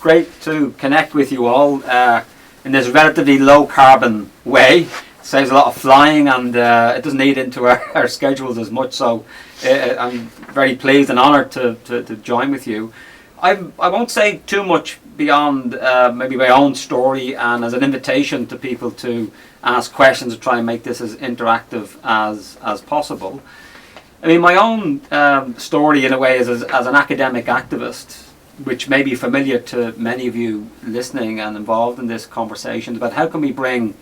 Great to connect with you all in this relatively low carbon way. Saves a lot of flying, and it doesn't eat into our schedules as much, so I'm very pleased and honoured to join with you. I won't say too much beyond maybe my own story, and as an invitation to people to ask questions to try and make this as interactive as possible. I mean, my own story in a way is as an academic activist, which may be familiar to many of you listening and involved in this conversation, about how can we bring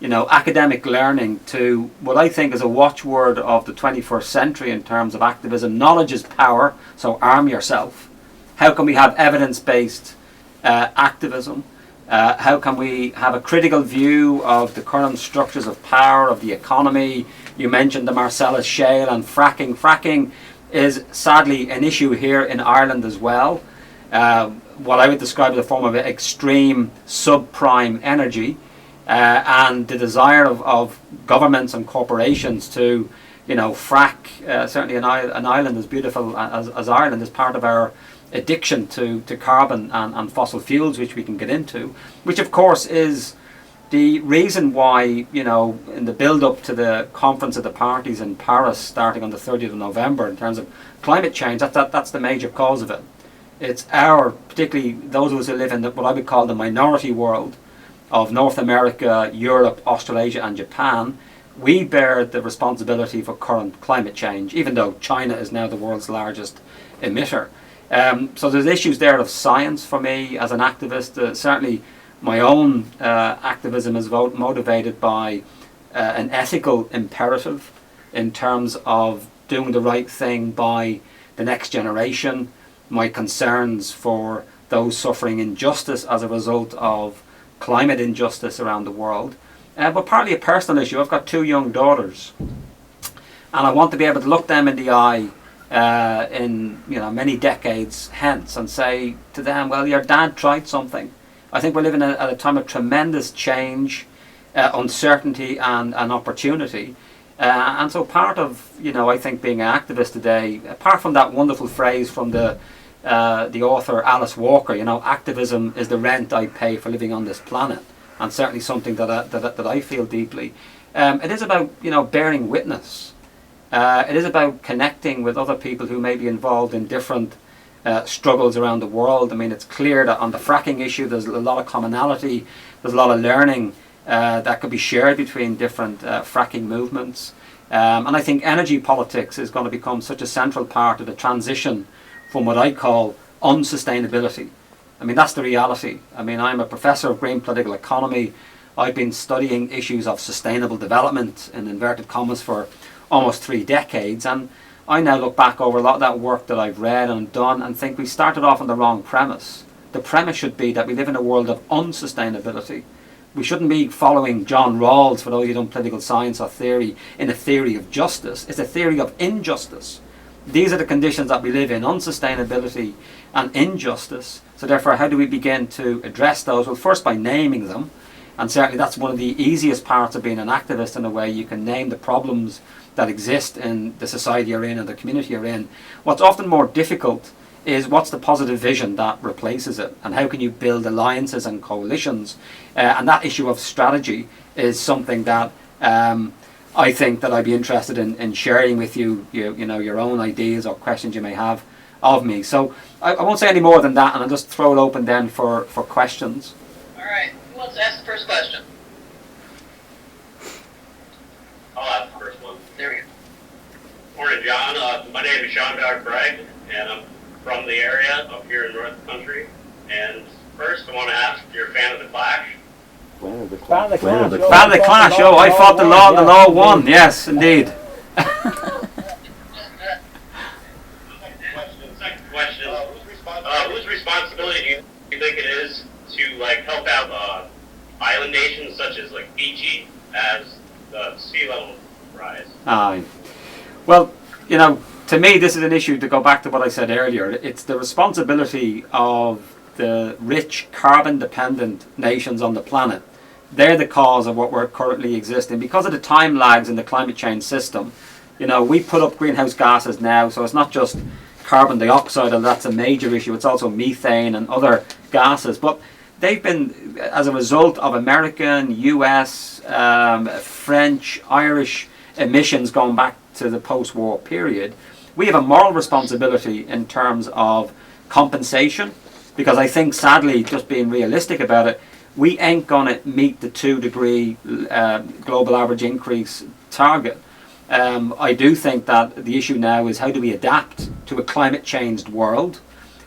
academic learning to what I think is a watchword of the 21st century in terms of activism. Knowledge is power, so arm yourself. How can we have evidence-based activism? How can we have a critical view of the current structures of power, of the economy? You mentioned the Marcellus Shale and fracking. Fracking is sadly an issue here in Ireland as well. What I would describe as a form of extreme subprime energy, and the desire of governments and corporations to, frack certainly an island as beautiful as Ireland is part of our addiction to carbon and fossil fuels, which we can get into, which of course is the reason why, in the build-up to the Conference of the Parties in Paris starting on the 30th of November in terms of climate change, that's the major cause of it. It's particularly those of us who live in what I would call the minority world of North America, Europe, Australasia and Japan. We bear the responsibility for current climate change, even though China is now the world's largest emitter. So there's issues there of science for me as an activist. Certainly my own activism is motivated by an ethical imperative in terms of doing the right thing by the next generation, my concerns for those suffering injustice as a result of climate injustice around the world, but partly a personal issue. I've got 2 young daughters, and I want to be able to look them in the eye in many decades hence and say to them, well, your dad tried something. I think we're living at a time of tremendous change, uncertainty and opportunity, and so part of I think being an activist today, apart from that wonderful phrase from the author Alice Walker, activism is the rent I pay for living on this planet, and certainly something that I feel deeply. It is about bearing witness. It is about connecting with other people who may be involved in different struggles around the world. I mean, it's clear that on the fracking issue there's a lot of commonality, there's a lot of learning that could be shared between different fracking movements, and I think energy politics is going to become such a central part of the transition from what I call unsustainability. I mean, that's the reality. I mean, I'm a professor of green political economy. I've been studying issues of sustainable development, in inverted commas, for almost 3 decades, and I now look back over a lot of that work that I've read and done and think we started off on the wrong premise. The premise should be that we live in a world of unsustainability. We shouldn't be following John Rawls, for those who don't political science or theory, in a theory of justice. It's a theory of injustice. These are the conditions that we live in, unsustainability and injustice. So therefore, how do we begin to address those? Well, first by naming them, and certainly that's one of the easiest parts of being an activist in a way. You can name the problems that exist in the society you're in and the community you're in. What's often more difficult is what's the positive vision that replaces it, and how can you build alliances and coalitions? And that issue of strategy is something that I think that I'd be interested in sharing with you, your own ideas or questions you may have of me. So I won't say any more than that, and I'll just throw it open then for questions. All right, who wants to ask the first question? I'll ask the first one. There we go. Morning, John. My name is Sean Craig, and I'm from the area up here in North Country. And first, I want to ask if you're a fan of The Clash. Fan of the Clash. Oh, I fought the law. The law won. Yes, indeed. Second question. Whose responsibility do you think it is to help out island nations such as Fiji as the sea level rise? Well, to me, this is an issue, to go back to what I said earlier. It's the responsibility of the rich carbon-dependent nations on the planet. They're the cause of what we're currently existing. Because of the time lags in the climate change system, we put up greenhouse gases now, so it's not just carbon dioxide, and that's a major issue. It's also methane and other gases. But they've been, as a result of American, US, French, Irish emissions going back to the post-war period, we have a moral responsibility in terms of compensation, because I think, sadly, just being realistic about it, we ain't going to meet the 2-degree global average increase target. I do think that the issue now is how do we adapt to a climate changed world.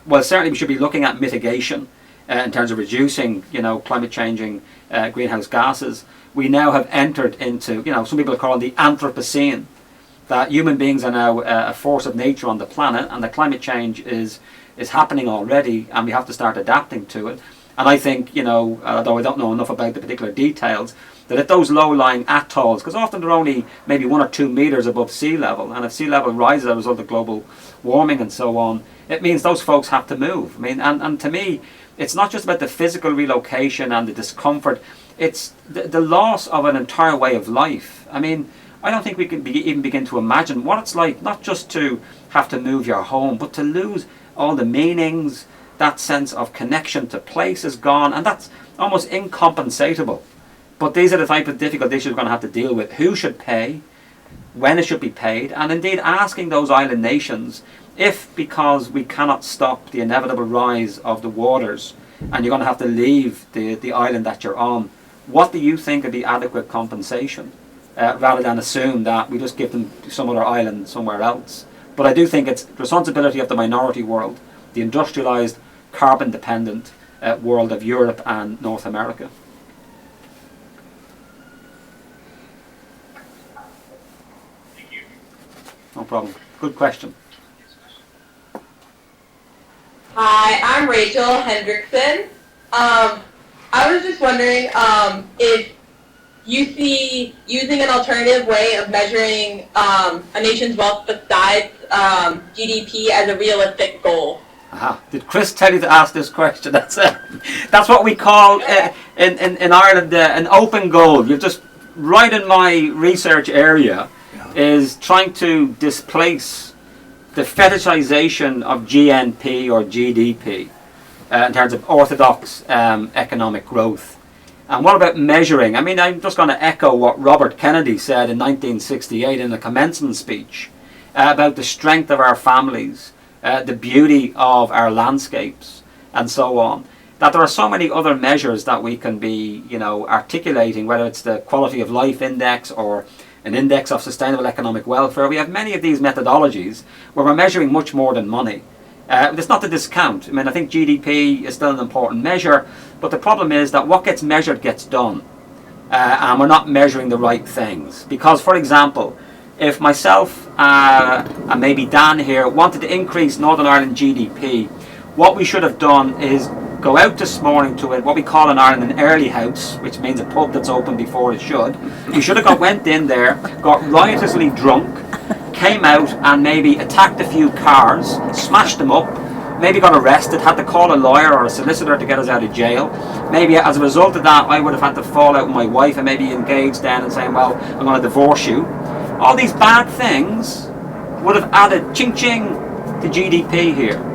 Well, certainly we should be looking at mitigation in terms of reducing, climate changing greenhouse gases. We now have entered into, some people call it the Anthropocene, that human beings are now a force of nature on the planet, and the climate change is happening already, and we have to start adapting to it. And I think, although I don't know enough about the particular details, that at those low-lying atolls, because often they're only maybe 1 or 2 meters above sea level, and if sea level rises as a result of global warming and so on, it means those folks have to move. I mean, and to me, it's not just about the physical relocation and the discomfort, it's the loss of an entire way of life. I mean, I don't think we can even begin to imagine what it's like, not just to have to move your home, but to lose all the meanings. That sense of connection to place is gone, and that's almost incompensatable. But these are the type of difficult issues we're going to have to deal with. Who should pay, when it should be paid, and indeed asking those island nations if, because we cannot stop the inevitable rise of the waters, and you're going to have to leave the island that you're on, what do you think would be adequate compensation, rather than assume that we just give them some other island somewhere else. But I do think it's the responsibility of the minority world, the industrialized, carbon-dependent world of Europe and North America. Thank you. No problem. Good question. Hi, I'm Rachel Hendrickson. I was just wondering if you see using an alternative way of measuring a nation's wealth besides GDP as a realistic goal. Aha. Did Chris tell you to ask this question? That's what we call in Ireland an open goal. You're just right in my research area, is trying to displace the fetishization of GNP or GDP in terms of orthodox economic growth. And what about measuring? I mean, I'm just going to echo what Robert Kennedy said in 1968 in the commencement speech about the strength of our families, the beauty of our landscapes, and so on. That there are so many other measures that we can be, articulating, whether it's the quality of life index or an index of sustainable economic welfare. We have many of these methodologies where we're measuring much more than money. It's not to discount. I mean, I think GDP is still an important measure, but the problem is that what gets measured gets done, and we're not measuring the right things. Because, for example, if myself and maybe Dan here wanted to increase Northern Ireland GDP, what we should have done is go out this morning to what we call in Ireland an early house, which means a pub that's open before it should. We should have went in there, got riotously drunk, came out and maybe attacked a few cars, smashed them up, maybe got arrested, had to call a lawyer or a solicitor to get us out of jail. Maybe as a result of that, I would have had to fall out with my wife and maybe engage then and saying, well, I'm going to divorce you. All these bad things would have added ching-ching to GDP here.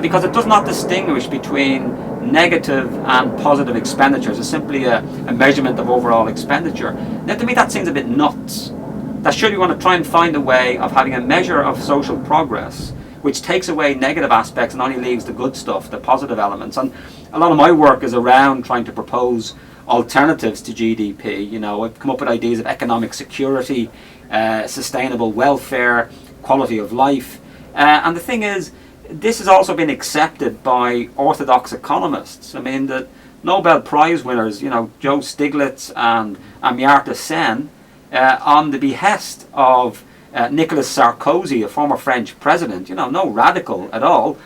Because it does not distinguish between negative and positive expenditures. It's simply a measurement of overall expenditure. Now, to me, that seems a bit nuts. That surely we want to try and find a way of having a measure of social progress which takes away negative aspects and only leaves the good stuff, the positive elements. And a lot of my work is around trying to propose alternatives to GDP. I've come up with ideas of economic security, sustainable welfare, quality of life. And the thing is, this has also been accepted by orthodox economists. I mean, the Nobel Prize winners, Joe Stiglitz and Amartya Sen, on the behest of Nicolas Sarkozy, a former French president, no radical at all,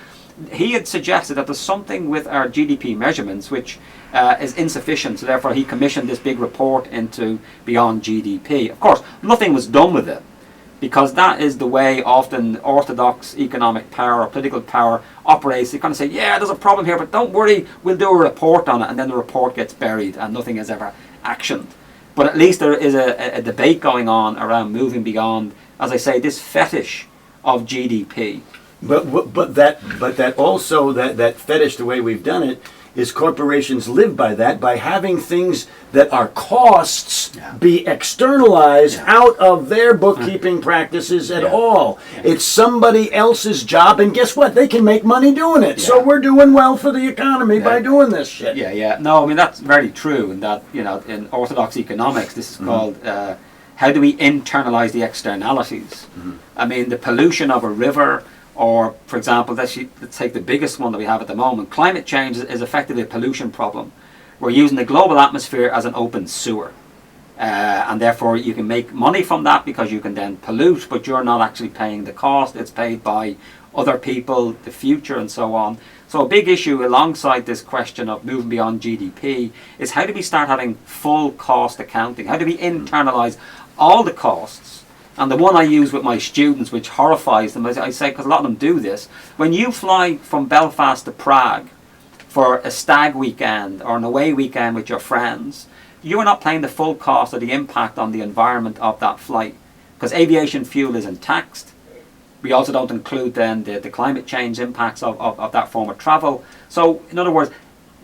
he had suggested that there's something with our GDP measurements which is insufficient, so therefore he commissioned this big report into Beyond GDP. Of course, nothing was done with it, because that is the way often orthodox economic power or political power operates. They kind of say, yeah, there's a problem here, but don't worry, we'll do a report on it, and then the report gets buried and nothing is ever actioned. But at least there is a debate going on around moving beyond, as I say, this fetish of GDP. But that also that fetish, the way we've done it, is corporations live by that, by having things that are costs be externalized out of their bookkeeping practices at all. It's somebody else's job, and guess what? They can make money doing it. So we're doing well for the economy by doing this shit. No, I mean, that's very true. And that, in orthodox economics, this is called how do we internalize the externalities? I mean, the pollution of a river, or, for example, let's take the biggest one that we have at the moment. Climate change is effectively a pollution problem. We're using the global atmosphere as an open sewer. And therefore you can make money from that because you can then pollute, but you're not actually paying the cost. It's paid by other people, the future, and so on. So a big issue alongside this question of moving beyond GDP is how do we start having full cost accounting? How do we internalize all the costs? And the one I use with my students, which horrifies them, I say, because a lot of them do this, when you fly from Belfast to Prague for a stag weekend or an away weekend with your friends, you are not paying the full cost of the impact on the environment of that flight, because aviation fuel isn't taxed. We also don't include then the climate change impacts of that form of travel. So, in other words,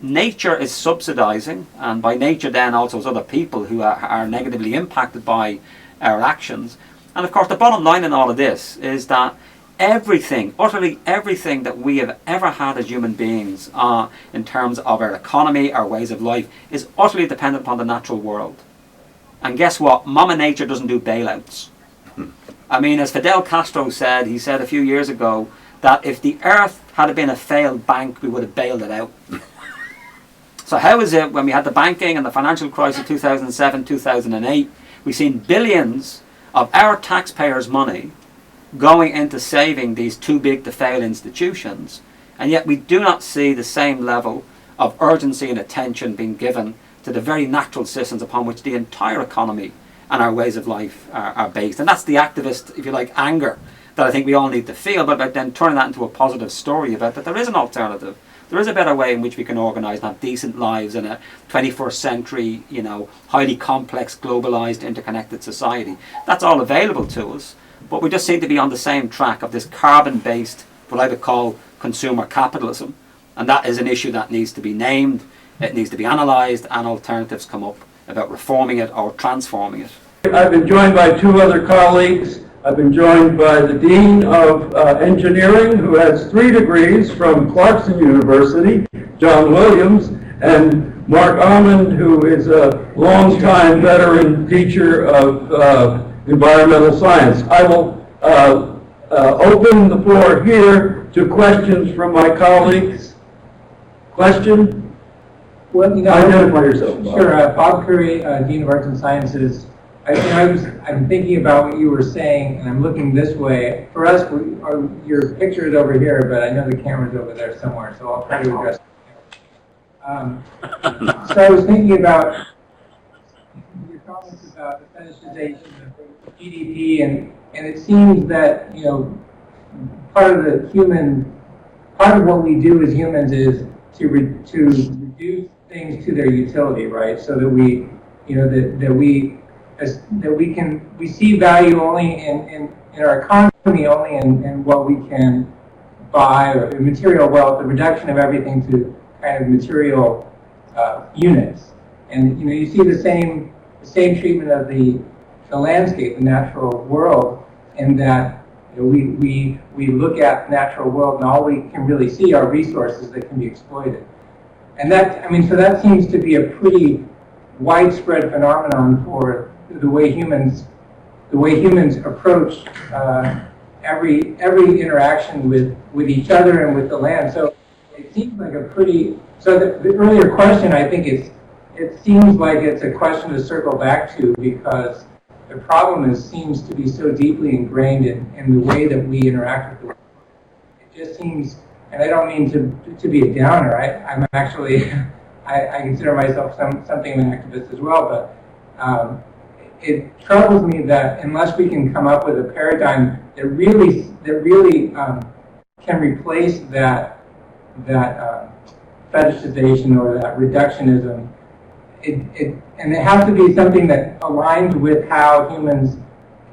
nature is subsidizing, and by nature then also other people who are negatively impacted by our actions. And of course, the bottom line in all of this is that everything, utterly everything that we have ever had as human beings in terms of our economy, our ways of life, is utterly dependent upon the natural world. And guess what? Mama Nature doesn't do bailouts. I mean, as Fidel Castro said, he said a few years ago that if the earth had been a failed bank, we would have bailed it out. So how is it when we had the banking and the financial crisis of 2007, 2008, we've seen billions of our taxpayers' money going into saving these too big to fail institutions, and yet we do not see the same level of urgency and attention being given to the very natural systems upon which the entire economy and our ways of life are based. And that's the activist, if you like, anger that I think we all need to feel, but then turning that into a positive story about that there is an alternative. There is a better way in which we can organise and have decent lives in a 21st century, highly complex, globalised, interconnected society. That's all available to us, but we just seem to be on the same track of this carbon-based, what I would call consumer capitalism. And that is an issue that needs to be named, it needs to be analysed, and alternatives come up about reforming it or transforming it. I've been joined by two other colleagues. I've been joined by the Dean of Engineering, who has 3 degrees from Clarkson University, John Williams, and Mark Almond, who is a longtime veteran teacher of environmental science. I will open the floor here to questions from my colleagues. Question? Well, identify yourself, Bob. Sure. Bob Curry, Dean of Arts and Sciences. I'm thinking about what you were saying, and I'm looking this way. For us, your picture is over here, but I know the camera's over there somewhere, so I'll try to address it. So I was thinking about your comments about the fetishization of GDP, and it seems that part of what we do as humans is to reduce things to their utility, right? So that we we see value only in our economy, only in what we can buy, or material wealth, the reduction of everything to kind of material units. And you see the same treatment of the landscape, the natural world, in that we look at the natural world and all we can really see are resources that can be exploited. And so that seems to be a pretty widespread phenomenon for the way humans approach every interaction with each other and with the land. So it seems like the earlier question, I think it seems like it's a question to circle back to, because the problem seems to be so deeply ingrained in the way that we interact with the world. It just seems, and I don't mean to be a downer. I'm actually I consider myself something of an activist as well, but it troubles me that unless we can come up with a paradigm that really can replace that fetishization or that reductionism, and it has to be something that aligns with how humans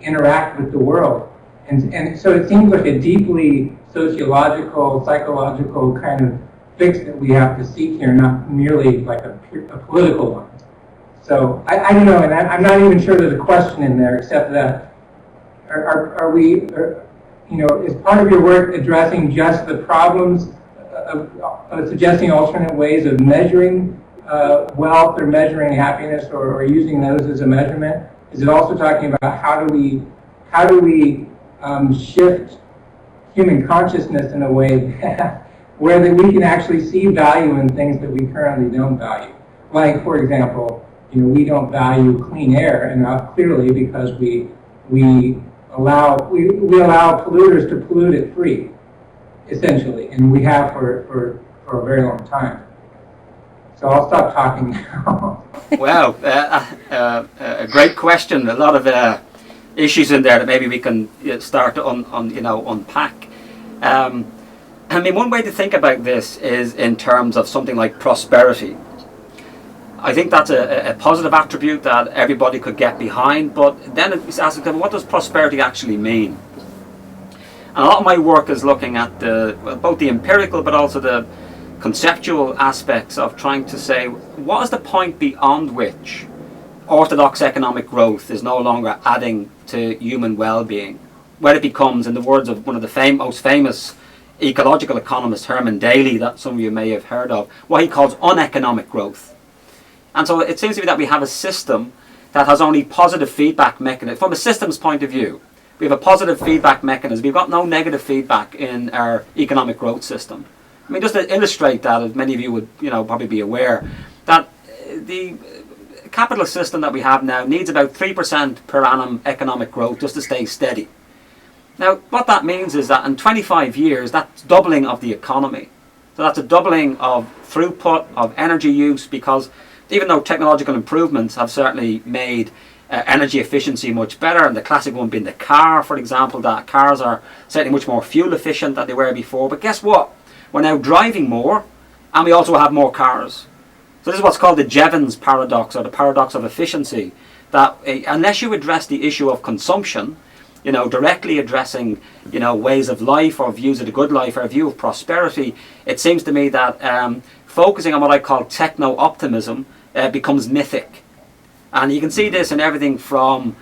interact with the world. And so it seems like a deeply sociological, psychological kind of fix that we have to seek here, not merely like a political one. So I don't know, and I'm not even sure there's a question in there, except that are we, is part of your work addressing just the problems of suggesting alternate ways of measuring wealth or measuring happiness or using those as a measurement? Is it also talking about how do we shift human consciousness in a way where that we can actually see value in things that we currently don't value? Like, for example, we don't value clean air enough, clearly, because we allow polluters to pollute it free, essentially, and we have for a very long time. So I'll stop talking now. Wow, a great question. A lot of issues in there that maybe we can start to unpack. I mean, one way to think about this is in terms of something like prosperity. I think that's a positive attribute that everybody could get behind, but then it's asking, what does prosperity actually mean? And a lot of my work is looking at both the empirical but also the conceptual aspects of trying to say, what is the point beyond which orthodox economic growth is no longer adding to human well-being, where it becomes, in the words of one of the most famous ecological economist, Herman Daly, that some of you may have heard of, what he calls uneconomic growth. And so it seems to me that we have a system that has only positive feedback mechanism. From a systems point of view, we have a positive feedback mechanism. We've got no negative feedback in our economic growth system. I mean, just to illustrate that, as many of you would probably be aware, that the capitalist system that we have now needs about 3% per annum economic growth just to stay steady. Now, what that means is that in 25 years, that's doubling of the economy. So that's a doubling of throughput, of energy use, because even though technological improvements have certainly made energy efficiency much better, and the classic one being the car, for example, that cars are certainly much more fuel efficient than they were before. But guess what? We're now driving more, and we also have more cars. So this is what's called the Jevons paradox, or the paradox of efficiency, that unless you address the issue of consumption, directly addressing, ways of life or views of the good life or a view of prosperity, it seems to me that focusing on what I call techno-optimism becomes mythic. And you can see this in everything from,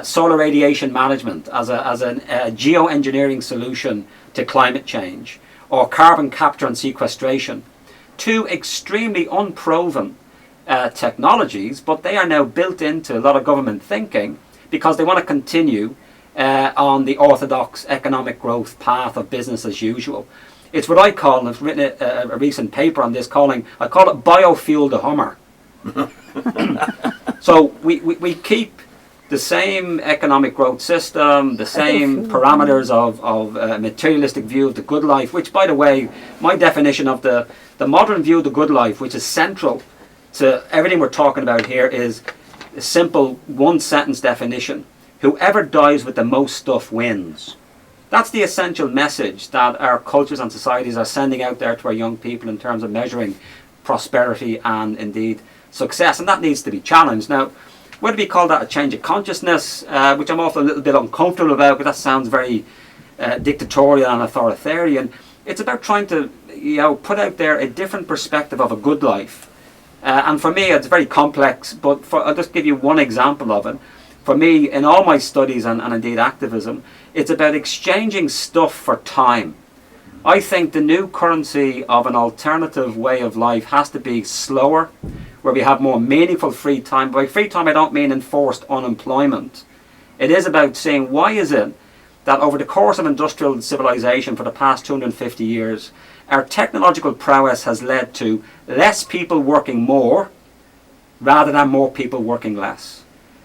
solar radiation management as a geoengineering solution to climate change, or carbon capture and sequestration, two extremely unproven technologies, but they are now built into a lot of government thinking because they want to continue on the orthodox economic growth path of business as usual. It's what I call, and I've written a recent paper on this, I call it biofuel the Hummer. So we keep the same economic growth system, the same parameters of a materialistic view of the good life, which, by the way, my definition of the modern view of the good life, which is central to everything we're talking about here, is a simple one-sentence definition. Whoever dies with the most stuff wins. That's the essential message that our cultures and societies are sending out there to our young people in terms of measuring prosperity and indeed success, and that needs to be challenged. Now, whether we call that a change of consciousness, which I'm often a little bit uncomfortable about, because that sounds very dictatorial and authoritarian, it's about trying to put out there a different perspective of a good life. And for me, it's very complex, but I'll just give you one example of it. For me, in all my studies and indeed activism, it's about exchanging stuff for time. I think the new currency of an alternative way of life has to be slower, where we have more meaningful free time. By free time, I don't mean enforced unemployment. It is about saying, why is it that over the course of industrial civilization for the past 250 years, our technological prowess has led to less people working more rather than more people working less.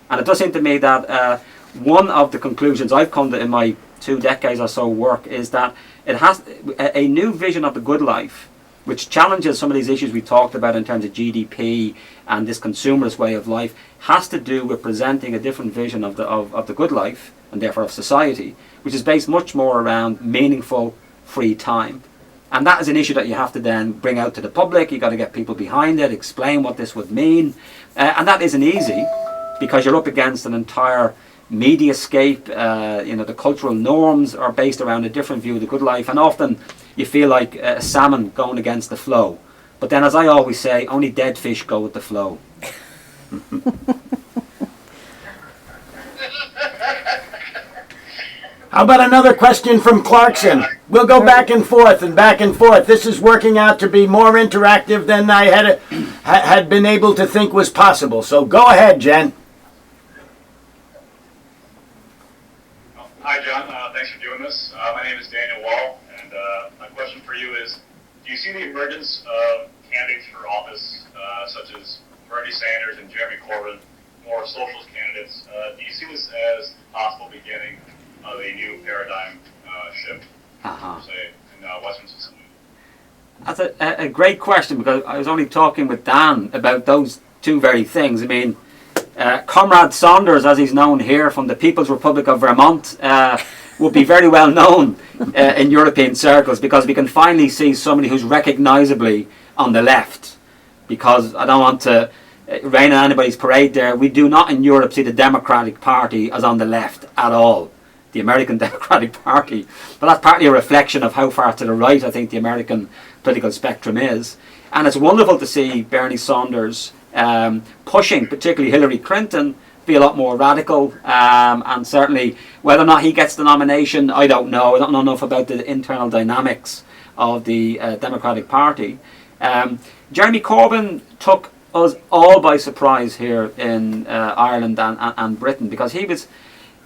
And it does seem to me that one of the conclusions I've come to in my 2 decades or so work is that it has a new vision of the good life, which challenges some of these issues we talked about in terms of GDP and this consumerist way of life, has to do with presenting a different vision of the good life, and therefore of society, which is based much more around meaningful free time. And that is an issue that you have to then bring out to the public. You've got to get people behind it, explain what this would mean. And that isn't easy, because you're up against an entire mediascape, the cultural norms are based around a different view of the good life, and often you feel like a salmon going against the flow. But then, as I always say, only dead fish go with the flow. How about another question from Clarkson? We'll go back and forth and back and forth. This is working out to be more interactive than I had been able to think was possible. So go ahead, Jen. Hi, John. Thanks for doing this. My name is Daniel Wall, and my question for you is, do you see the emergence of candidates for office, such as Bernie Sanders and Jeremy Corbyn, more socialist candidates? Do you see this as a possible beginning of a new paradigm shift, say, in Western society? That's a great question, because I was only talking with Dan about those two very things. I mean, Comrade Saunders, as he's known here from the People's Republic of Vermont, would be very well known in European circles, because we can finally see somebody who's recognisably on the left. Because I don't want to rain on anybody's parade there, we do not in Europe see the Democratic Party as on the left at all. The American Democratic Party. But that's partly a reflection of how far to the right I think the American political spectrum is. And it's wonderful to see Bernie Saunders pushing, particularly Hillary Clinton, to be a lot more radical. And certainly whether or not he gets the nomination, I don't know. I don't know enough about the internal dynamics of the Democratic Party. Jeremy Corbyn took us all by surprise here in Ireland and Britain, because he was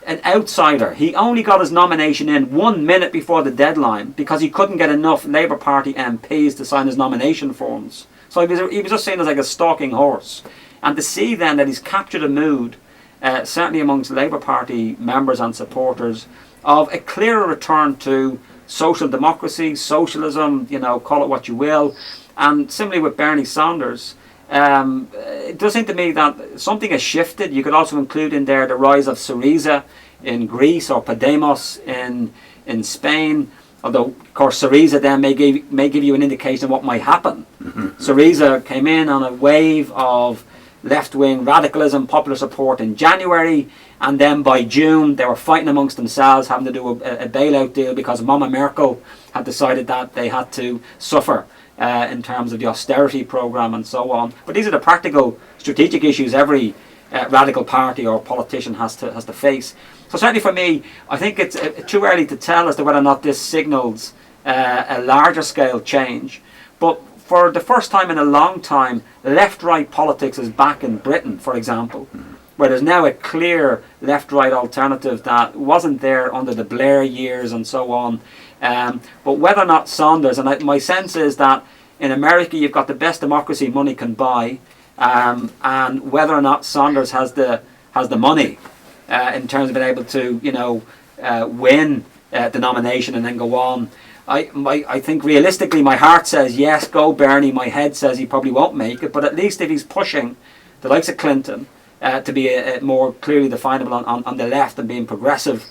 an outsider. He only got his nomination in 1 minute before the deadline because he couldn't get enough Labour Party MPs to sign his nomination forms. So he was just seen as like a stalking horse. And to see then that he's captured a mood, certainly amongst Labour Party members and supporters, of a clearer return to social democracy, socialism, call it what you will. And similarly with Bernie Sanders, it does seem to me that something has shifted. You could also include in there the rise of Syriza in Greece, or Podemos in Spain. Although, of course, Syriza then may give you an indication of what might happen. Syriza came in on a wave of left-wing radicalism, popular support in January, and then by June they were fighting amongst themselves, having to do a bailout deal because Mama Merkel had decided that they had to suffer in terms of the austerity programme and so on. But these are the practical strategic issues every radical party or politician has to face. So certainly for me, I think it's too early to tell as to whether or not this signals a larger scale change. But for the first time in a long time, left-right politics is back in Britain, for example, where there's now a clear left-right alternative that wasn't there under the Blair years and so on. But whether or not Saunders, and my sense is that in America you've got the best democracy money can buy, and whether or not Saunders has the money in terms of being able to win the nomination and then go on. I think realistically my heart says yes, go Bernie. My head says he probably won't make it, but at least if he's pushing the likes of Clinton to be a more clearly definable on the left and being progressive.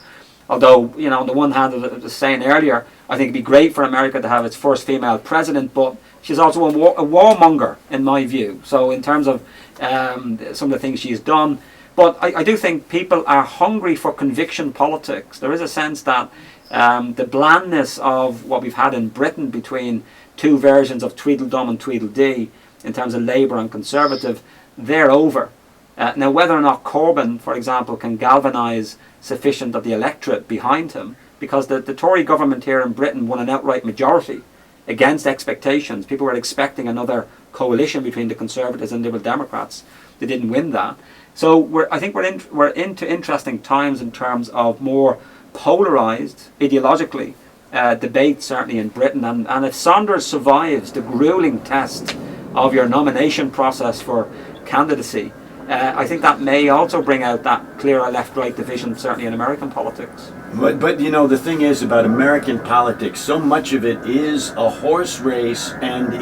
Although, on the one hand, as I was saying earlier, I think it'd be great for America to have its first female president, but she's also a warmonger, in my view. So in terms of some of the things she's done. But I do think people are hungry for conviction politics. There is a sense that the blandness of what we've had in Britain between two versions of Tweedledum and Tweedledee, in terms of Labour and Conservative, they're over. Now, whether or not Corbyn, for example, can galvanise sufficient of the electorate behind him, because the Tory government here in Britain won an outright majority against expectations. People were expecting another coalition between the Conservatives and Liberal Democrats. They didn't win that. So I think we're into interesting times in terms of more polarised, ideologically, debate, certainly in Britain. And if Saunders survives the gruelling test of your nomination process for candidacy, I think that may also bring out that clearer left-right division, certainly in American politics. But the thing is about American politics, so much of it is a horse race, and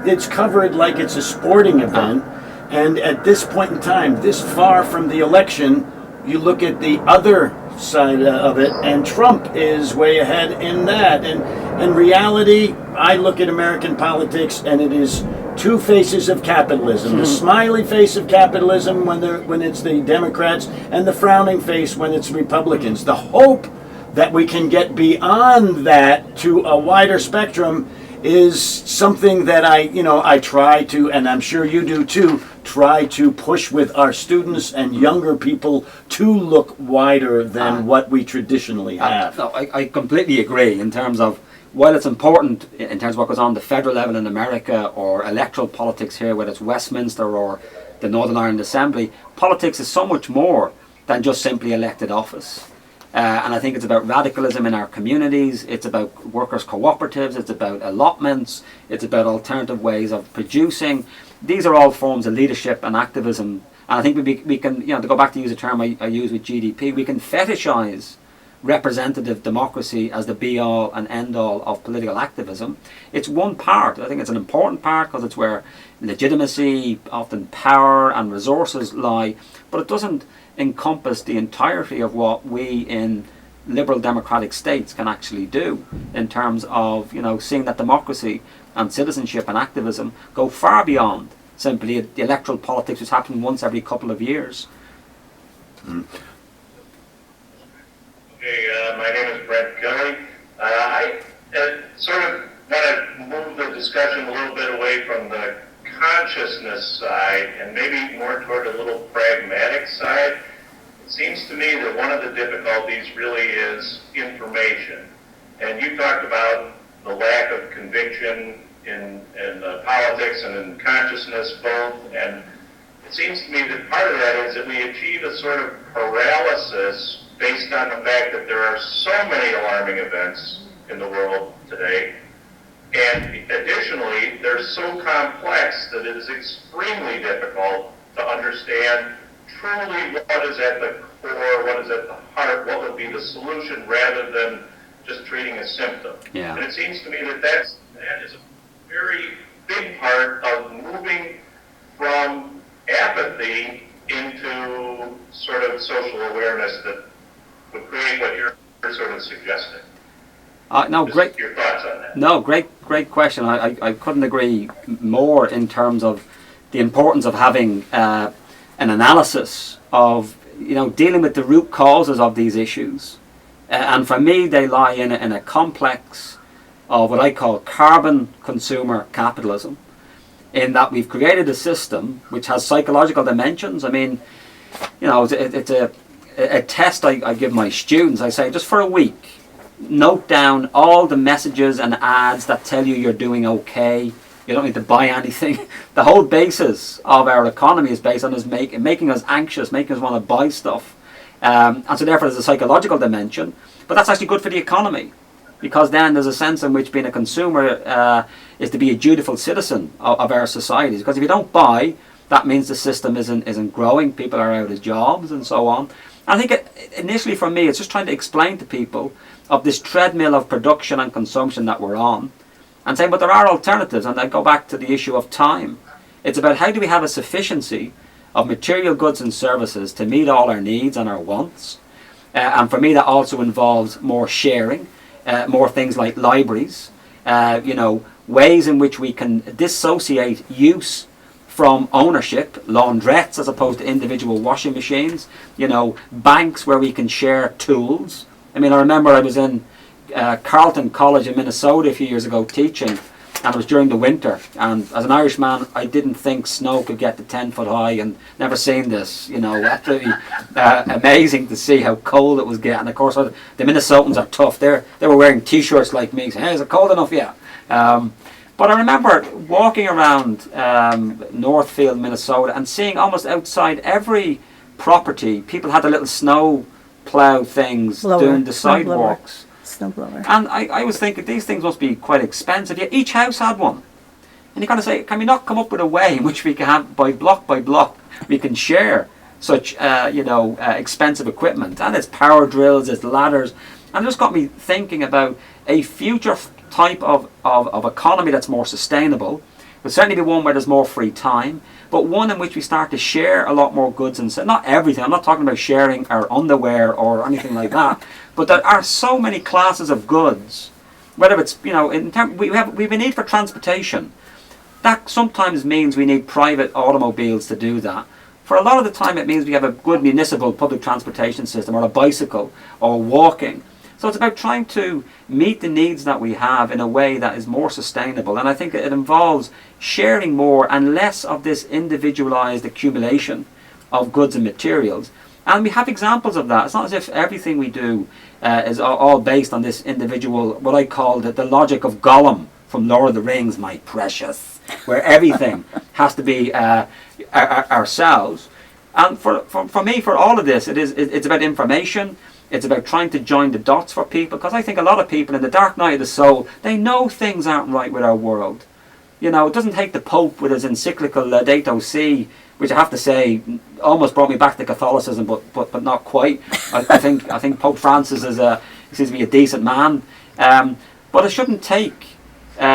it's covered like it's a sporting event. And at this point in time, this far from the election, you look at the other side of it, and Trump is way ahead in that. And in reality, I look at American politics, and it is two faces of capitalism: the smiley face of capitalism when it's the Democrats, and the frowning face when it's Republicans. The hope that we can get beyond that to a wider spectrum is something that I try to, and I'm sure you do too, try to push with our students and younger people to look wider than what we traditionally have. No, I completely agree in terms of, while it's important in terms of what goes on the federal level in America or electoral politics here, whether it's Westminster or the Northern Ireland Assembly, politics is so much more than just simply elected office. And I think it's about radicalism in our communities, it's about workers' cooperatives, it's about allotments, it's about alternative ways of producing. These are all forms of leadership and activism. And I think we can, to go back to use a term I use with GDP, we can fetishize representative democracy as the be-all and end-all of political activism. It's one part. I think it's an important part because it's where legitimacy, often power and resources lie, but it doesn't encompass the entirety of what we in liberal democratic states can actually do in terms of seeing that democracy and citizenship and activism go far beyond simply the electoral politics which happen once every couple of years. Hey, my name is Brent Kelly. I sort of want to move the discussion a little bit away from the consciousness side and maybe more toward a little pragmatic side. It seems to me that one of the difficulties really is information. And you talked about the lack of conviction in politics and in consciousness both. And it seems to me that part of that is that we achieve a sort of paralysis based on the fact that there are so many alarming events in the world today. And additionally, they're so complex that it is extremely difficult to understand truly what is at the core, what is at the heart, what would be the solution rather than just treating a symptom. Yeah. And it seems to me that that is a very big part of moving from apathy into sort of social awareness that would create what you're sort of suggesting. No, Just great. your thoughts on that. No, great question. I couldn't agree more in terms of the importance of having an analysis of dealing with the root causes of these issues, and for me they lie in a complex of what I call carbon consumer capitalism, in that we've created a system which has psychological dimensions. I mean, it's a test I give my students. I say, just for a week, note down all the messages and ads that tell you you're doing okay. You don't need to buy anything. The whole basis of our economy is based on us making us anxious, making us want to buy stuff. And so therefore there's a psychological dimension. But that's actually good for the economy, because then there's a sense in which being a consumer is to be a dutiful citizen of our societies. Because if you don't buy, that means the system isn't growing, people are out of jobs and so on. And I think initially for me, it's just trying to explain to people of this treadmill of production and consumption that we're on, and saying, but there are alternatives. And I go back to the issue of time. It's about how do we have a sufficiency of material goods and services to meet all our needs and our wants. And for me that also involves more sharing, more things like libraries, ways in which we can dissociate use from ownership, laundrettes as opposed to individual washing machines, banks where we can share tools. I mean, I remember I was in Carleton College in Minnesota a few years ago teaching, and it was during the winter, and as an Irishman I didn't think snow could get to 10 foot high, and never seen this, absolutely amazing to see how cold it was getting. Of course the Minnesotans are tough. They were wearing t-shirts like me saying, hey, is it cold enough? Yeah. But I remember walking around Northfield, Minnesota, and seeing almost outside every property people had their little snow plow things doing the sidewalks. Snowblower. And I was thinking these things must be quite expensive. Yet each house had one. And you kind of say, can we not come up with a way in which we can have, by block, we can share such expensive equipment? And it's power drills, it's ladders. And it just got me thinking about a future type of economy that's more sustainable, Will certainly be one where there's more free time, but one in which we start to share a lot more goods and not everything. I'm not talking about sharing our underwear or anything like that, but there are so many classes of goods, whether it's, we have a need for transportation. That sometimes means we need private automobiles to do that. For a lot of the time it means we have a good municipal public transportation system, or a bicycle, or walking. So it's about trying to meet the needs that we have in a way that is more sustainable. And I think it involves sharing more and less of this individualized accumulation of goods and materials. And we have examples of that. It's not as if everything we do is all based on this individual, what I call the logic of Gollum from Lord of the Rings, my precious, where everything has to be ourselves. And for me, for all of this, it's about information. It's about trying to join the dots for people, because I think a lot of people in the dark night of the soul, they know things aren't right with our world. It doesn't take the Pope with his encyclical Laudato Si, which I have to say almost brought me back to Catholicism, but not quite. I think Pope Francis seems to be a decent man, but it shouldn't take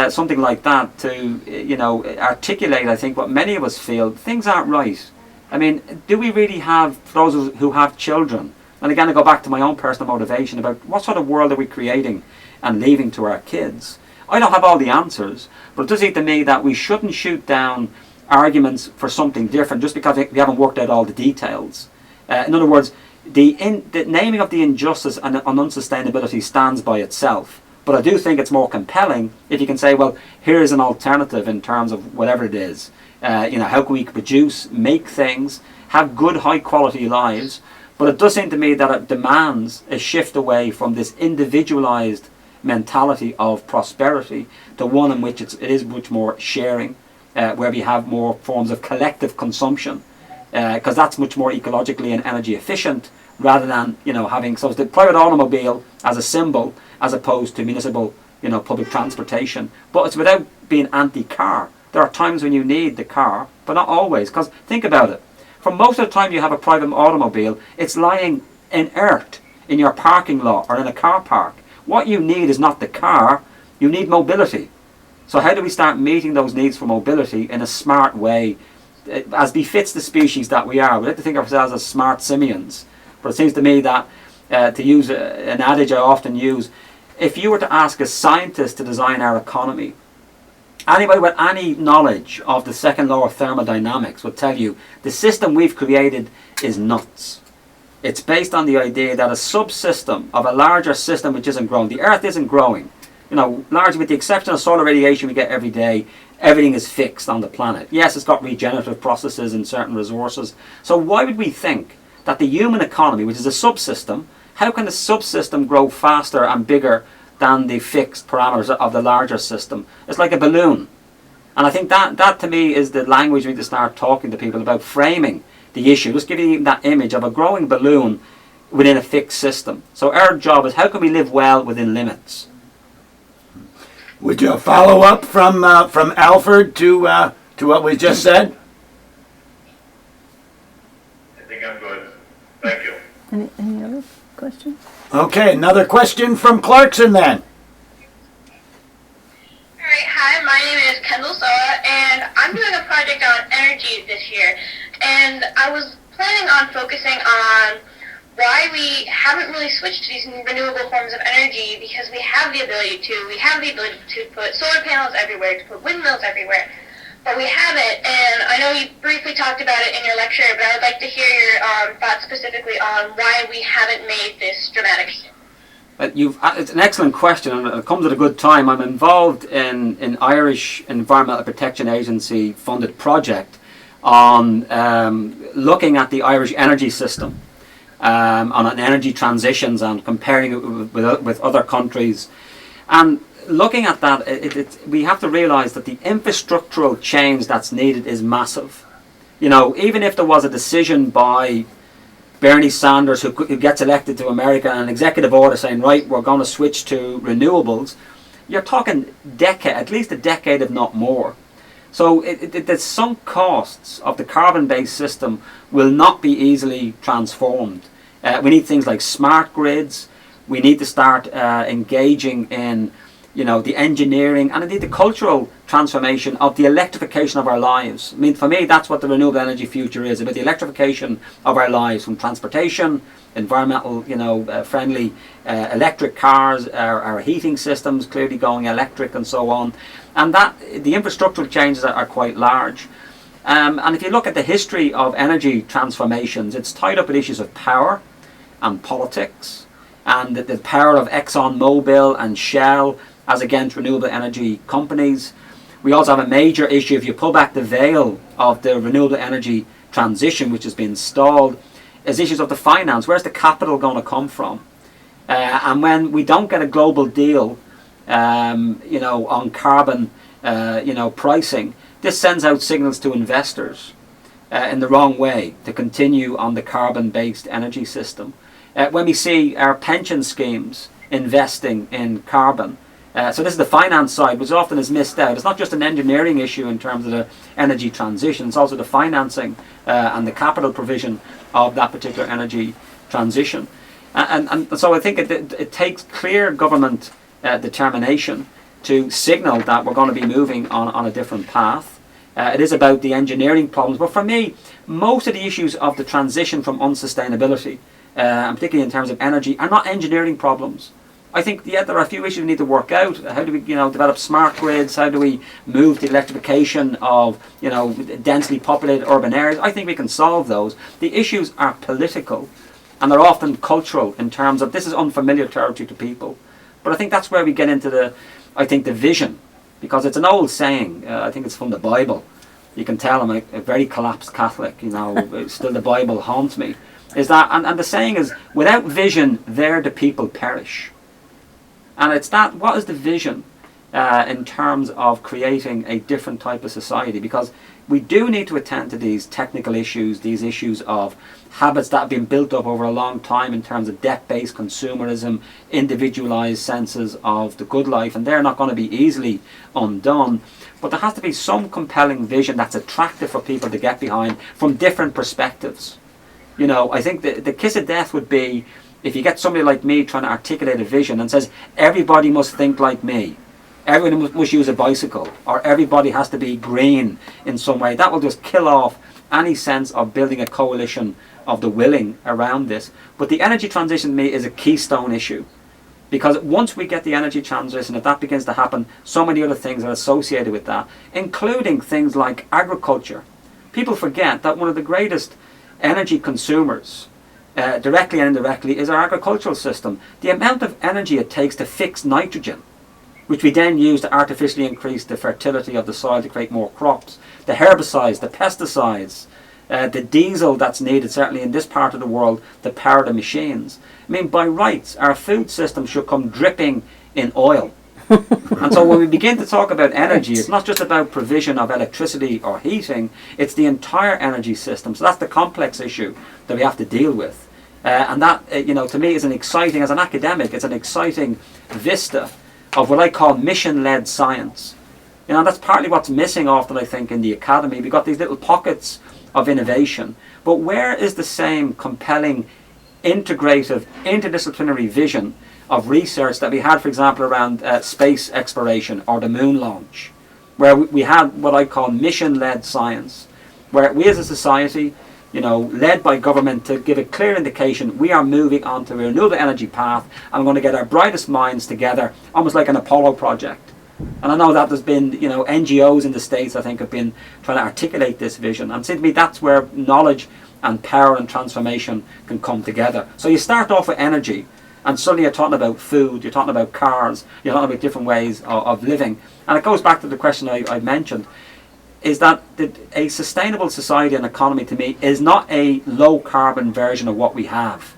something like that to articulate, I think, what many of us feel. Things aren't right. I mean, do we really have, for those who have children, and again I go back to my own personal motivation about what sort of world are we creating and leaving to our kids? I don't have all the answers, but it does seem to me that we shouldn't shoot down arguments for something different just because we haven't worked out all the details. In other words, the naming of the injustice and unsustainability stands by itself. But I do think it's more compelling if you can say, well, here's an alternative in terms of whatever it is. How can we produce, make things, have good, high-quality lives? But it does seem to me that it demands a shift away from this individualized mentality of prosperity to one in which it is much more sharing, where we have more forms of collective consumption, because that's much more ecologically and energy efficient, rather than having the private automobile as a symbol as opposed to municipal public transportation. But it's without being anti-car. There are times when you need the car, but not always. Because think about it. For most of the time you have a private automobile, it's lying inert in your parking lot or in a car park. What you need is not the car, you need mobility. So how do we start meeting those needs for mobility in a smart way, as befits the species that we are? We like to think of ourselves as smart simians. But it seems to me that, to use an adage I often use, if you were to ask a scientist to design our economy, anybody with any knowledge of the second law of thermodynamics would tell you the system we've created is nuts. It's based on the idea that a subsystem of a larger system which isn't growing. The Earth isn't growing. Largely with the exception of solar radiation we get every day, everything is fixed on the planet. Yes, it's got regenerative processes and certain resources. So why would we think that the human economy, which is a subsystem, how can the subsystem grow faster and bigger than the fixed parameters of the larger system? It's like a balloon. And I think that to me is the language we need to start talking to people about, framing the issue, just giving that image of a growing balloon within a fixed system. So our job is, how can we live well within limits? Would you follow up from Alfred to what we just said? I think I'm good. Thank you. Any other questions? Okay, another question from Clarkson then. Alright, hi, my name is Kendall Soa, and I'm doing a project on energy this year. And I was planning on focusing on why we haven't really switched to these renewable forms of energy, because we have the ability to put solar panels everywhere, to put windmills everywhere, but we haven't. And I know you briefly talked about it in your lecture, but I would like to hear your thoughts specifically on why we haven't made this dramatic shift. It's an excellent question, and it comes at a good time. I'm involved in an Irish Environmental Protection Agency funded project on looking at the Irish energy system, on energy transitions and comparing it with other countries. And looking at that, we have to realise that the infrastructural change that's needed is massive. Even if there was a decision by Bernie Sanders, who gets elected to America, and an executive order saying, right, we're going to switch to renewables, you're talking at least a decade, if not more. So the sunk costs of the carbon-based system will not be easily transformed. We need things like smart grids. We need to start engaging in the engineering and indeed the cultural transformation of the electrification of our lives. I mean, for me, that's what the renewable energy future is, about the electrification of our lives, from transportation, environmental, friendly electric cars, our heating systems clearly going electric and so on. And that the infrastructural changes are quite large. And if you look at the history of energy transformations, it's tied up with issues of power and politics, and the power of ExxonMobil and Shell as against renewable energy companies. We also have a major issue, if you pull back the veil of the renewable energy transition, which has been stalled, is issues of the finance. Where's the capital going to come from? And when we don't get a global deal, on carbon, pricing, this sends out signals to investors in the wrong way to continue on the carbon-based energy system. When we see our pension schemes investing in carbon, so this is the finance side, which often is missed out. It's not just an engineering issue in terms of the energy transition, it's also the financing and the capital provision of that particular energy transition. And so I think it takes clear government determination to signal that we're going to be moving on a different path. It is about the engineering problems, but for me, most of the issues of the transition from unsustainability, and particularly in terms of energy, are not engineering problems. I think, there are a few issues we need to work out. How do we, develop smart grids? How do we move the electrification of, densely populated urban areas? I think we can solve those. The issues are political, and they're often cultural in terms of this is unfamiliar territory to people. But I think that's where we get into the vision, because it's an old saying. I think it's from the Bible. You can tell I'm a very collapsed Catholic. Still the Bible haunts me. Is that, and the saying is, without vision, there the people perish. And it's that, what is the vision in terms of creating a different type of society? Because we do need to attend to these technical issues, these issues of habits that have been built up over a long time in terms of debt-based consumerism, individualized senses of the good life, and they're not going to be easily undone. But there has to be some compelling vision that's attractive for people to get behind from different perspectives. I think the kiss of death would be if you get somebody like me trying to articulate a vision and says, everybody must think like me, everyone must use a bicycle, or everybody has to be green in some way. That will just kill off any sense of building a coalition of the willing around this. But the energy transition to me is a keystone issue, because once we get the energy transition, if that begins to happen, so many other things are associated with that, including things like agriculture. People forget that one of the greatest energy consumers, directly and indirectly, is our agricultural system. The amount of energy it takes to fix nitrogen, which we then use to artificially increase the fertility of the soil to create more crops, the herbicides, the pesticides, the diesel that's needed, certainly in this part of the world, to power the machines. I mean, by rights, our food system should come dripping in oil. And so when we begin to talk about energy, it's not just about provision of electricity or heating, it's the entire energy system. So that's the complex issue that we have to deal with. And that, to me is an exciting, as an academic, it's an exciting vista of what I call mission-led science. That's partly what's missing often, I think, in the academy. We've got these little pockets of innovation, but where is the same compelling, integrative, interdisciplinary vision of research that we had, for example, around space exploration or the moon launch, where we had what I call mission-led science, where we as a society, led by government, to give a clear indication we are moving on to a renewable energy path, and we're going to get our brightest minds together, almost like an Apollo project. And I know that there's been, NGOs in the States, I think, have been trying to articulate this vision. And it seems to me that's where knowledge and power and transformation can come together. So you start off with energy, and suddenly you're talking about food, you're talking about cars, you're talking about different ways of living. And it goes back to the question I mentioned, is that a sustainable society and economy, to me, is not a low-carbon version of what we have.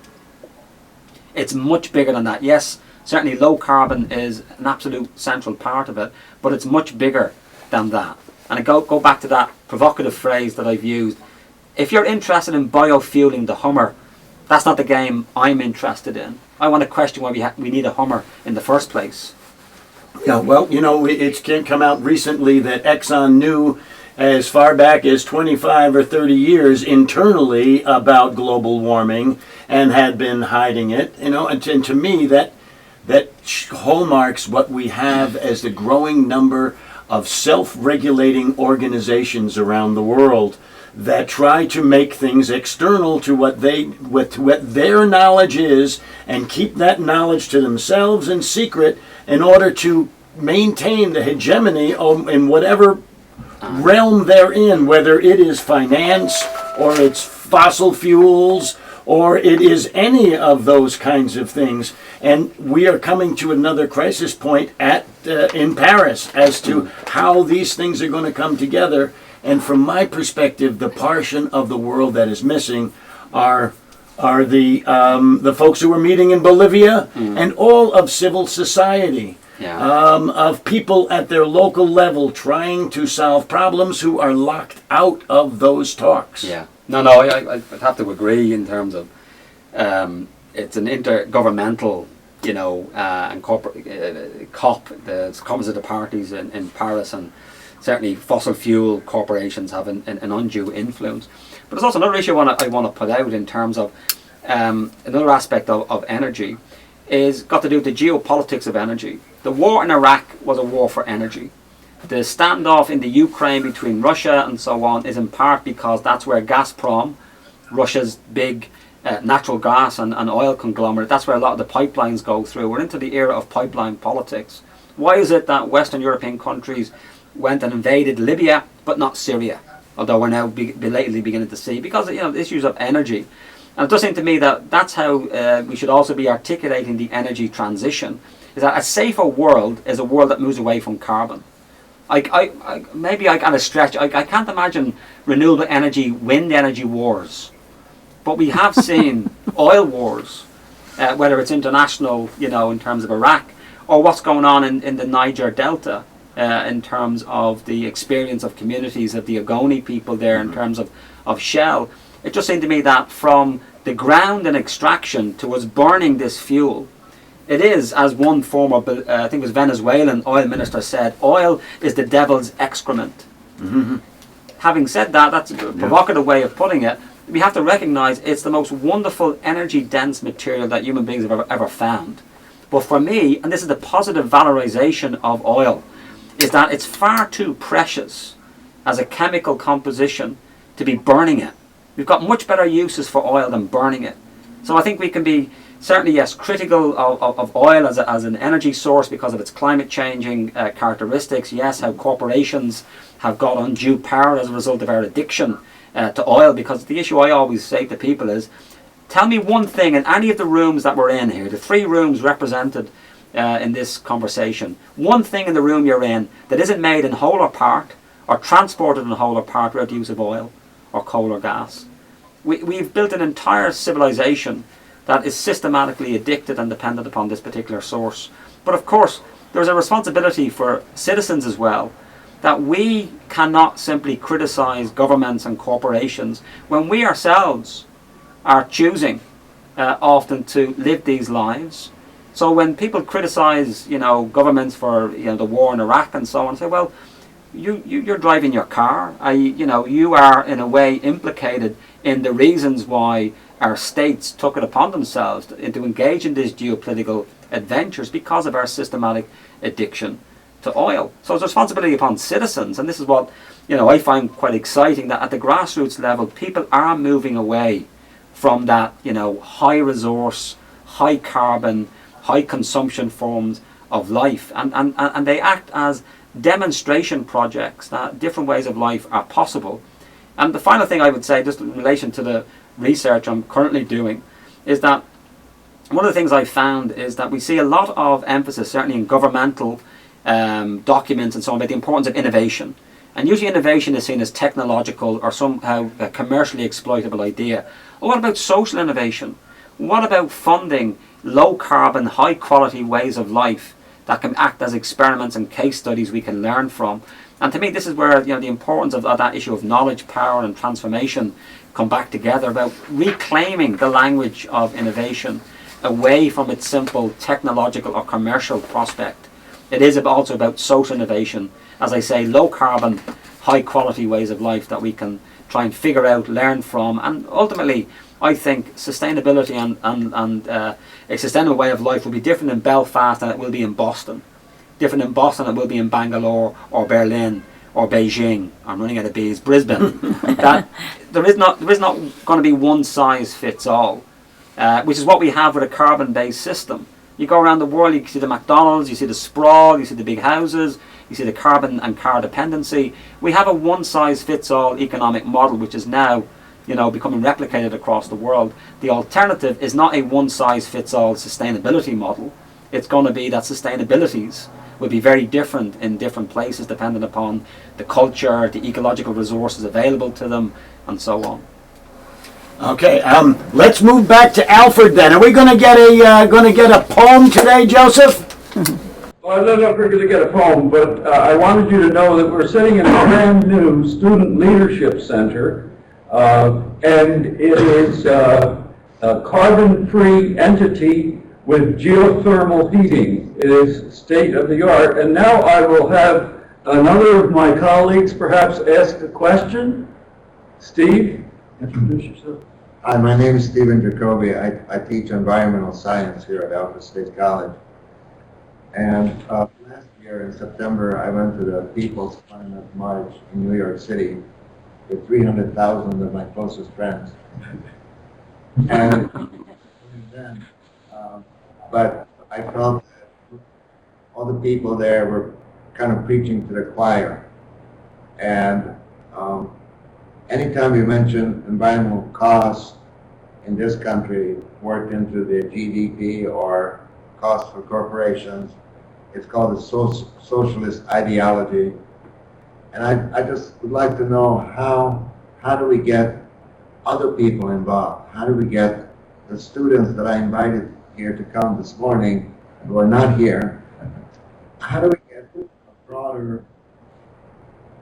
It's much bigger than that. Yes, certainly low carbon is an absolute central part of it, but it's much bigger than that. And I go back to that provocative phrase that I've used. If you're interested in biofueling the Hummer, that's not the game I'm interested in. I want to question why we need a Hummer in the first place. Yeah, well, it's come out recently that Exxon knew as far back as 25 or 30 years internally about global warming and had been hiding it. And to me, that hallmarks what we have as the growing number of self-regulating organizations around the world that try to make things external to what their knowledge is, and keep that knowledge to themselves in secret in order to maintain the hegemony in whatever realm they're in, whether it is finance or it's fossil fuels or it is any of those kinds of things. And we are coming to another crisis point in Paris as to how these things are going to come together. And from my perspective, the portion of the world that is missing are the folks who are meeting in Bolivia and all of civil society. Of people at their local level trying to solve problems who are locked out of those talks. No, I'd have to agree in terms of it's an intergovernmental, and corporate COP, the Conference of the Parties in Paris, and certainly fossil fuel corporations have an undue influence. But there's also another issue I want to put out in terms of another aspect of energy is got to do with the geopolitics of energy. The war in Iraq was a war for energy. The standoff in the Ukraine between Russia and so on is in part because that's where Gazprom, Russia's big natural gas and oil conglomerate, that's where a lot of the pipelines go through. We're into the era of pipeline politics. Why is it that Western European countries went and invaded Libya but not Syria? Although we're now belatedly beginning to see, because the issues of energy. And it does seem to me that that's how we should also be articulating the energy transition, is that a safer world is a world that moves away from carbon. Maybe I got to stretch. I can't imagine renewable energy, wind energy wars. But we have seen oil wars, whether it's international, in terms of Iraq, or what's going on in the Niger Delta, in terms of the experience of communities of the Ogoni people there, in terms of Shell. It just seemed to me that from the ground and extraction to us burning this fuel, it is, as one former, I think it was Venezuelan oil minister said, oil is the devil's excrement. Having said that, that's a provocative way of putting it. We have to recognize it's the most wonderful energy-dense material that human beings have ever found. But for me, and this is the positive valorization of oil, is that it's far too precious as a chemical composition to be burning it. We've got much better uses for oil than burning it. So I think we can be certainly, yes, critical of oil as an energy source because of its climate changing characteristics. Yes, how corporations have got undue power as a result of our addiction to oil. Because the issue I always say to people is, tell me one thing in any of the rooms that we're in here, the 3 rooms represented in this conversation, one thing in the room you're in that isn't made in whole or part or transported in whole or part without the use of oil or coal or gas. We've built an entire civilization that is systematically addicted and dependent upon this particular source. But of course, there's a responsibility for citizens as well, that we cannot simply criticize governments and corporations when we ourselves are choosing often to live these lives. So when people criticize, governments for the war in Iraq and so on, say, well, you're driving your car. You are in a way implicated in the reasons why our states took it upon themselves to engage in these geopolitical adventures because of our systematic addiction to oil. So it's a responsibility upon citizens, and this is what I find quite exciting, that at the grassroots level people are moving away from that high resource, high carbon, high consumption forms of life, and they act as demonstration projects that different ways of life are possible. And the final thing I would say, just in relation to the research I'm currently doing, is that one of the things I've found is that we see a lot of emphasis, certainly in governmental documents and so on, about the importance of innovation. And usually innovation is seen as technological or somehow a commercially exploitable idea. Well, what about social innovation? What about funding low carbon, high quality ways of life that can act as experiments and case studies we can learn from? And to me, this is where the importance of that issue of knowledge, power and transformation come back together, about reclaiming the language of innovation away from its simple technological or commercial prospect. It is also about social innovation, as I say, low carbon, high quality ways of life that we can try and figure out, learn from, and ultimately I think sustainability and a sustainable way of life will be different in Belfast than it will be in Boston. Different in Boston than it will be in Bangalore or Berlin or Beijing. I'm running out of B's. Brisbane. That there is not going to be one size fits all, which is what we have with a carbon-based system. You go around the world, you see the McDonald's, you see the sprawl, you see the big houses, you see the carbon and car dependency. We have a one-size-fits-all economic model, which is now, becoming replicated across the world. The alternative is not a one-size-fits-all sustainability model. It's going to be that sustainabilities will be very different in different places, depending upon the culture, the ecological resources available to them, and so on. Okay, let's move back to Alfred then. Are we going to get a poem today, Joseph? Well, I don't know if we're going to get a poem, but I wanted you to know that we're sitting in a brand new Student Leadership Center, and it is a carbon-free entity with geothermal heating. It is state-of-the-art, and now I will have another of my colleagues perhaps ask a question. Steve, introduce yourself. Hi, my name is Stephen Jacoby. I teach environmental science here at Alpha State College. And last year in September, I went to the People's Climate March in New York City with 300,000 of my closest friends. And then, but I felt that all the people there were kind of preaching to the choir. And anytime you mention environmental costs in this country worked into the GDP or costs for corporations, it's called a socialist ideology. And I just would like to know how do we get other people involved? How do we get the students that I invited here to come this morning who are not here? How do we get a broader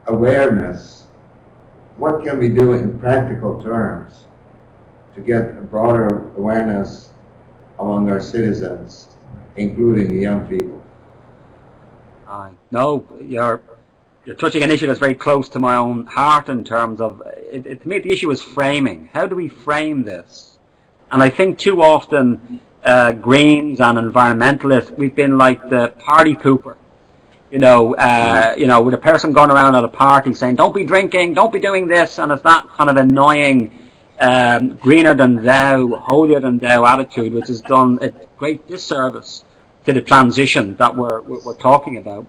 awareness? What can we do in practical terms to get a broader awareness among our citizens, including the young people? No, you're touching an issue that's very close to my own heart in terms of, to me the issue is framing. How do we frame this? And I think too often Greens and environmentalists, we've been like the party pooper. With a person going around at a party saying, don't be drinking, don't be doing this, and it's that kind of annoying greener than thou, holier than thou attitude, which has done a great disservice to the transition that we're talking about.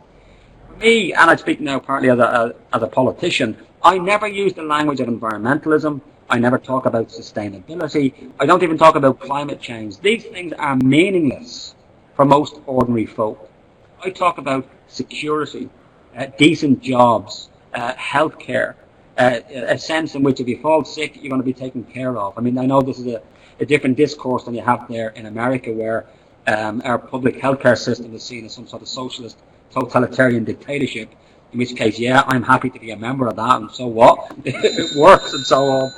For me, and I speak now partly as a politician, I never use the language of environmentalism. I never talk about sustainability. I don't even talk about climate change. These things are meaningless for most ordinary folk. I talk about security, decent jobs, healthcare, a sense in which if you fall sick, you're going to be taken care of. I mean, I know this is a different discourse than you have there in America, where our public healthcare system is seen as some sort of socialist, totalitarian dictatorship, in which case, yeah, I'm happy to be a member of that, and so what? It works, and so on.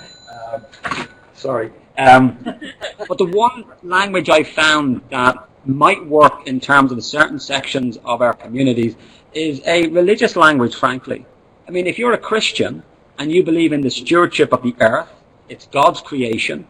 But the one language I found that might work in terms of certain sections of our communities is a religious language, frankly. I mean, if you're a Christian and you believe in the stewardship of the earth, it's God's creation,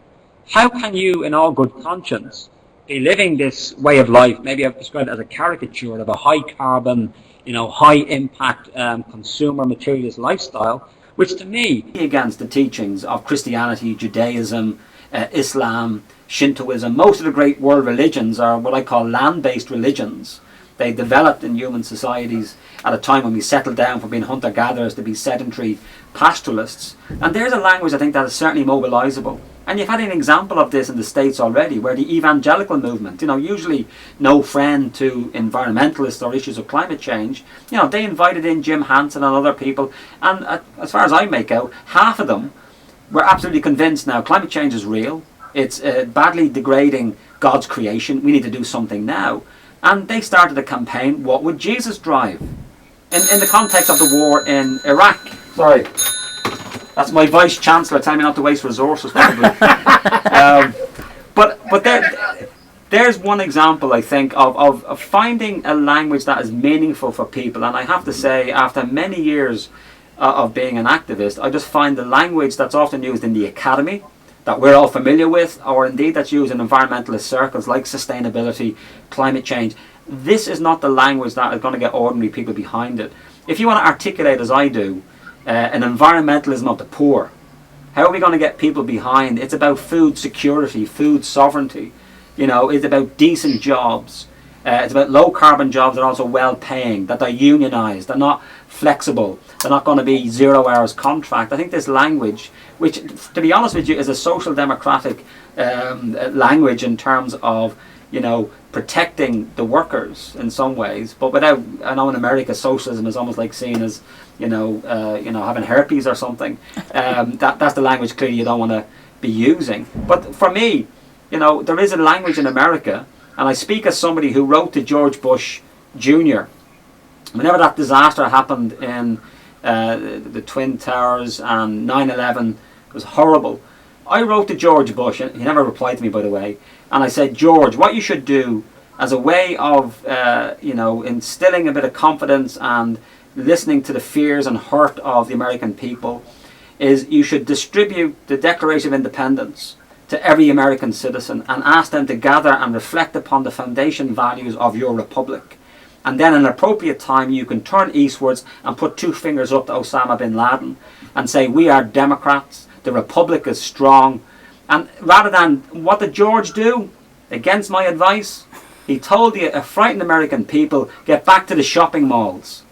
how can you, in all good conscience, be living this way of life? Maybe I've described it as a caricature of a high carbon, high impact consumer materialist lifestyle, which to me, against the teachings of Christianity, Judaism, Islam, Shintoism. Most of the great world religions are what I call land-based religions. They developed in human societies at a time when we settled down from being hunter-gatherers to be sedentary pastoralists. And there's a language I think that is certainly mobilizable. And you've had an example of this in the States already, where the evangelical movement, usually no friend to environmentalists or issues of climate change, they invited in Jim Hansen and other people. And as far as I make out, half of them were absolutely convinced now climate change is real. It's badly degrading God's creation. We need to do something now. And they started a campaign, what would Jesus drive? In the context of the war in Iraq. Sorry. That's my Vice Chancellor telling me not to waste resources, probably. But there's one example, I think, of finding a language that is meaningful for people. And I have to say, after many years of being an activist, I just find the language that's often used in the academy that we're all familiar with, or indeed that's used in environmentalist circles like sustainability, climate change. This is not the language that is going to get ordinary people behind it. If you want to articulate, as I do, an environmentalism of the poor, how are we going to get people behind? It's about food security, food sovereignty. You know, it's about decent jobs. It's about low carbon jobs that are also well paying, that they're unionized, they're not flexible, they're not going to be 0 hours contract. I think this language, which to be honest with you is a social democratic language in terms of, you know, protecting the workers in some ways, but without, I know in America socialism is almost like seen as, you know, having herpes or something. That's the language clearly you don't want to be using. But for me, you know, there is a language in America, and I speak as somebody who wrote to George Bush Jr. Whenever that disaster happened in the Twin Towers and 9/11, it was horrible. I wrote to George Bush, and he never replied to me, by the way, and I said, George, what you should do as a way of, you know, instilling a bit of confidence and listening to the fears and hurt of the American people is you should distribute the Declaration of Independence to every American citizen and ask them to gather and reflect upon the foundation values of your republic. And then at an appropriate time you can turn eastwards and put 2 fingers up to Osama bin Laden and say, we are Democrats, the republic is strong. And rather than, what did George do? Against my advice, he told the frightened American people, get back to the shopping malls.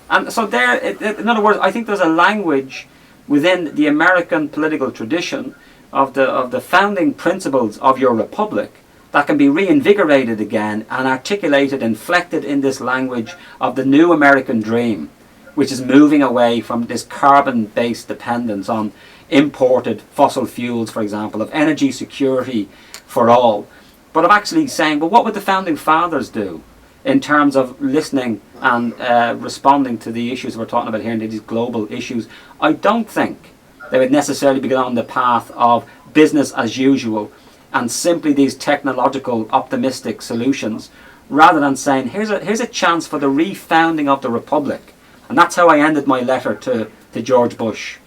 And so there, in other words, I think there's a language within the American political tradition of the founding principles of your republic that can be reinvigorated again and articulated, inflected in this language of the new American dream, which is moving away from this carbon-based dependence on imported fossil fuels, for example, of energy security for all, but of actually saying, well, what would the founding fathers do in terms of listening and responding to the issues we're talking about here, and these global issues? I don't think they would necessarily be on the path of business as usual and simply these technological optimistic solutions, rather than saying, here's a chance for the refounding of the republic. And that's how I ended my letter to George Bush.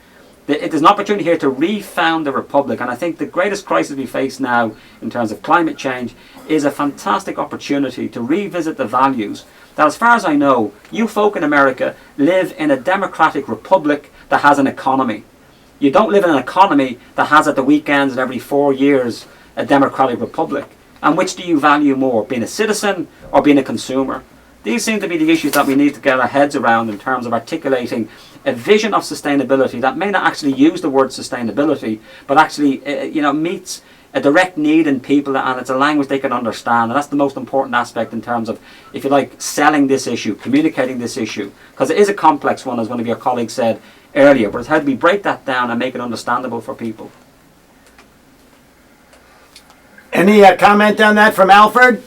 It is an opportunity here to refound the republic, and I think the greatest crisis we face now in terms of climate change is a fantastic opportunity to revisit the values that, as far as I know, you folk in America live in a democratic republic that has an economy. You don't live in an economy that has at the weekends and every 4 years a democratic republic. And which do you value more, being a citizen or being a consumer? These seem to be the issues that we need to get our heads around in terms of articulating a vision of sustainability that may not actually use the word sustainability, but actually meets a direct need in people, and it's a language they can understand. And that's the most important aspect in terms of, if you like, selling this issue, communicating this issue, because it is a complex one, as one of your colleagues said earlier, but it's how do we break that down and make it understandable for people. Any comment on that from Alfred?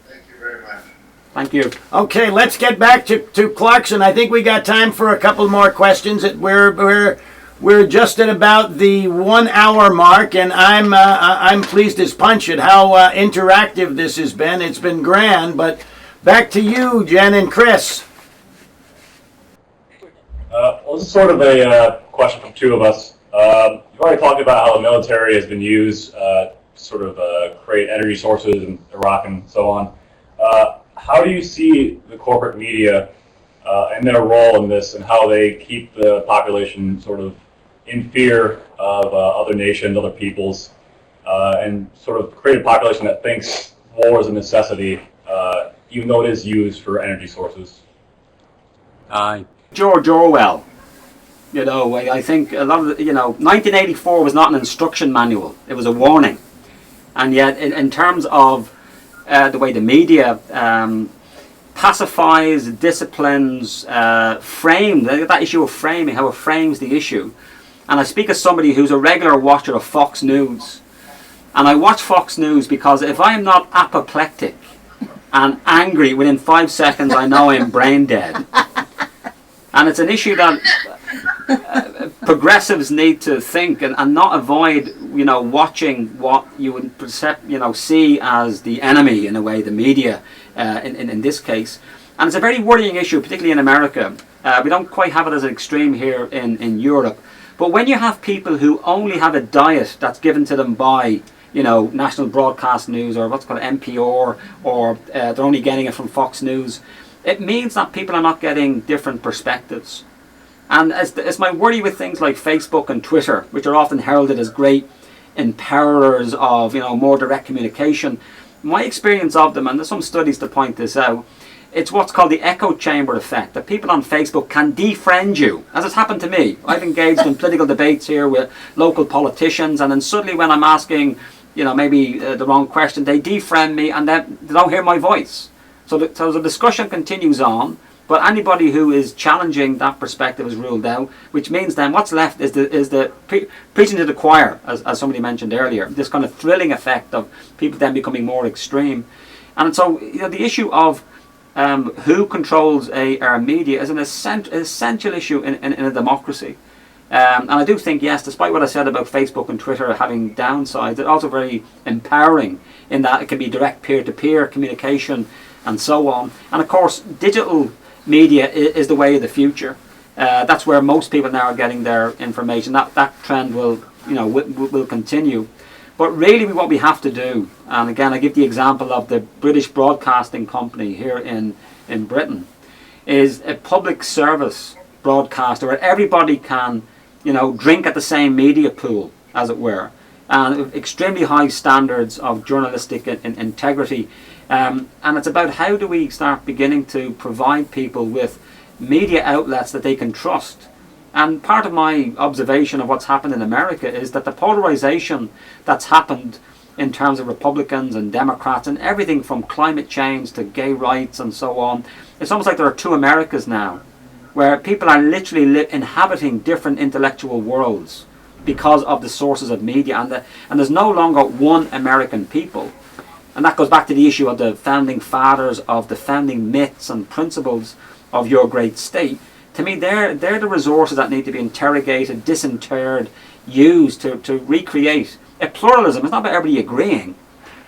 Thank you very much. Thank you. Okay, let's get back to Clarkson. I think we got time for a couple more questions. We're just at about the 1 hour mark, and I'm pleased as punch at how interactive this has been. It's been grand, but back to you, Jen and Chris. Well, this is sort of a question from 2 of us. You've already talked about how the military has been used to sort of create energy sources in Iraq and so on. How do you see the corporate media and their role in this, and how they keep the population sort of in fear of other nations, other peoples, and sort of create a population that thinks war is a necessity, even though it is used for energy sources? George Orwell. I think a lot of 1984 was not an instruction manual. It was a warning. And yet, in terms of the way the media pacifies, disciplines, frame, that issue of framing, how it frames the issue. And I speak as somebody who's a regular watcher of Fox News. And I watch Fox News because if I am not apoplectic and angry within 5 seconds, I know I'm brain dead. And it's an issue that progressives need to think and not avoid, watching what you would see as the enemy, in a way, the media in this case. And it's a very worrying issue, particularly in America. We don't quite have it as an extreme here in Europe. But when you have people who only have a diet that's given to them by, National Broadcast News or what's called NPR, or they're only getting it from Fox News, it means that people are not getting different perspectives. And it's my worry with things like Facebook and Twitter, which are often heralded as great empowerers of, more direct communication. My experience of them, and there's some studies to point this out, it's what's called the echo chamber effect, that people on Facebook can defriend you, as has happened to me. I've engaged in political debates here with local politicians, and then suddenly when I'm asking, maybe the wrong question, they defriend me and then they don't hear my voice. So the discussion continues on, but anybody who is challenging that perspective is ruled out, which means then what's left is the preaching to the choir, as somebody mentioned earlier, this kind of thrilling effect of people then becoming more extreme. And so the issue of who controls our media is an essential issue in a democracy. And I do think, yes, despite what I said about Facebook and Twitter having downsides, it's also very empowering in that it can be direct peer-to-peer communication and so on. And of course, digital media is the way of the future. That's where most people now are getting their information. That trend will continue. But really what we have to do, and again I give the example of the British Broadcasting Company here in Britain, is a public service broadcaster where everybody can drink at the same media pool, as it were, and extremely high standards of journalistic integrity. And it's about how do we start beginning to provide people with media outlets that they can trust. And part of my observation of what's happened in America is that the polarization that's happened in terms of Republicans and Democrats and everything from climate change to gay rights and so on, it's almost like there are two Americas now, where people are literally inhabiting different intellectual worlds because of the sources of media, and there's no longer one American people. And that goes back to the issue of the founding fathers, of the founding myths and principles of your great state. To me, they're the resources that need to be interrogated, disinterred, used to recreate a pluralism. It's not about everybody agreeing,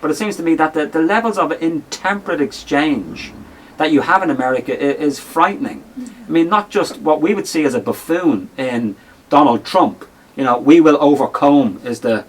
but it seems to me that the levels of intemperate exchange that you have in America is frightening. I mean, not just what we would see as a buffoon in Donald Trump. We will overcome is the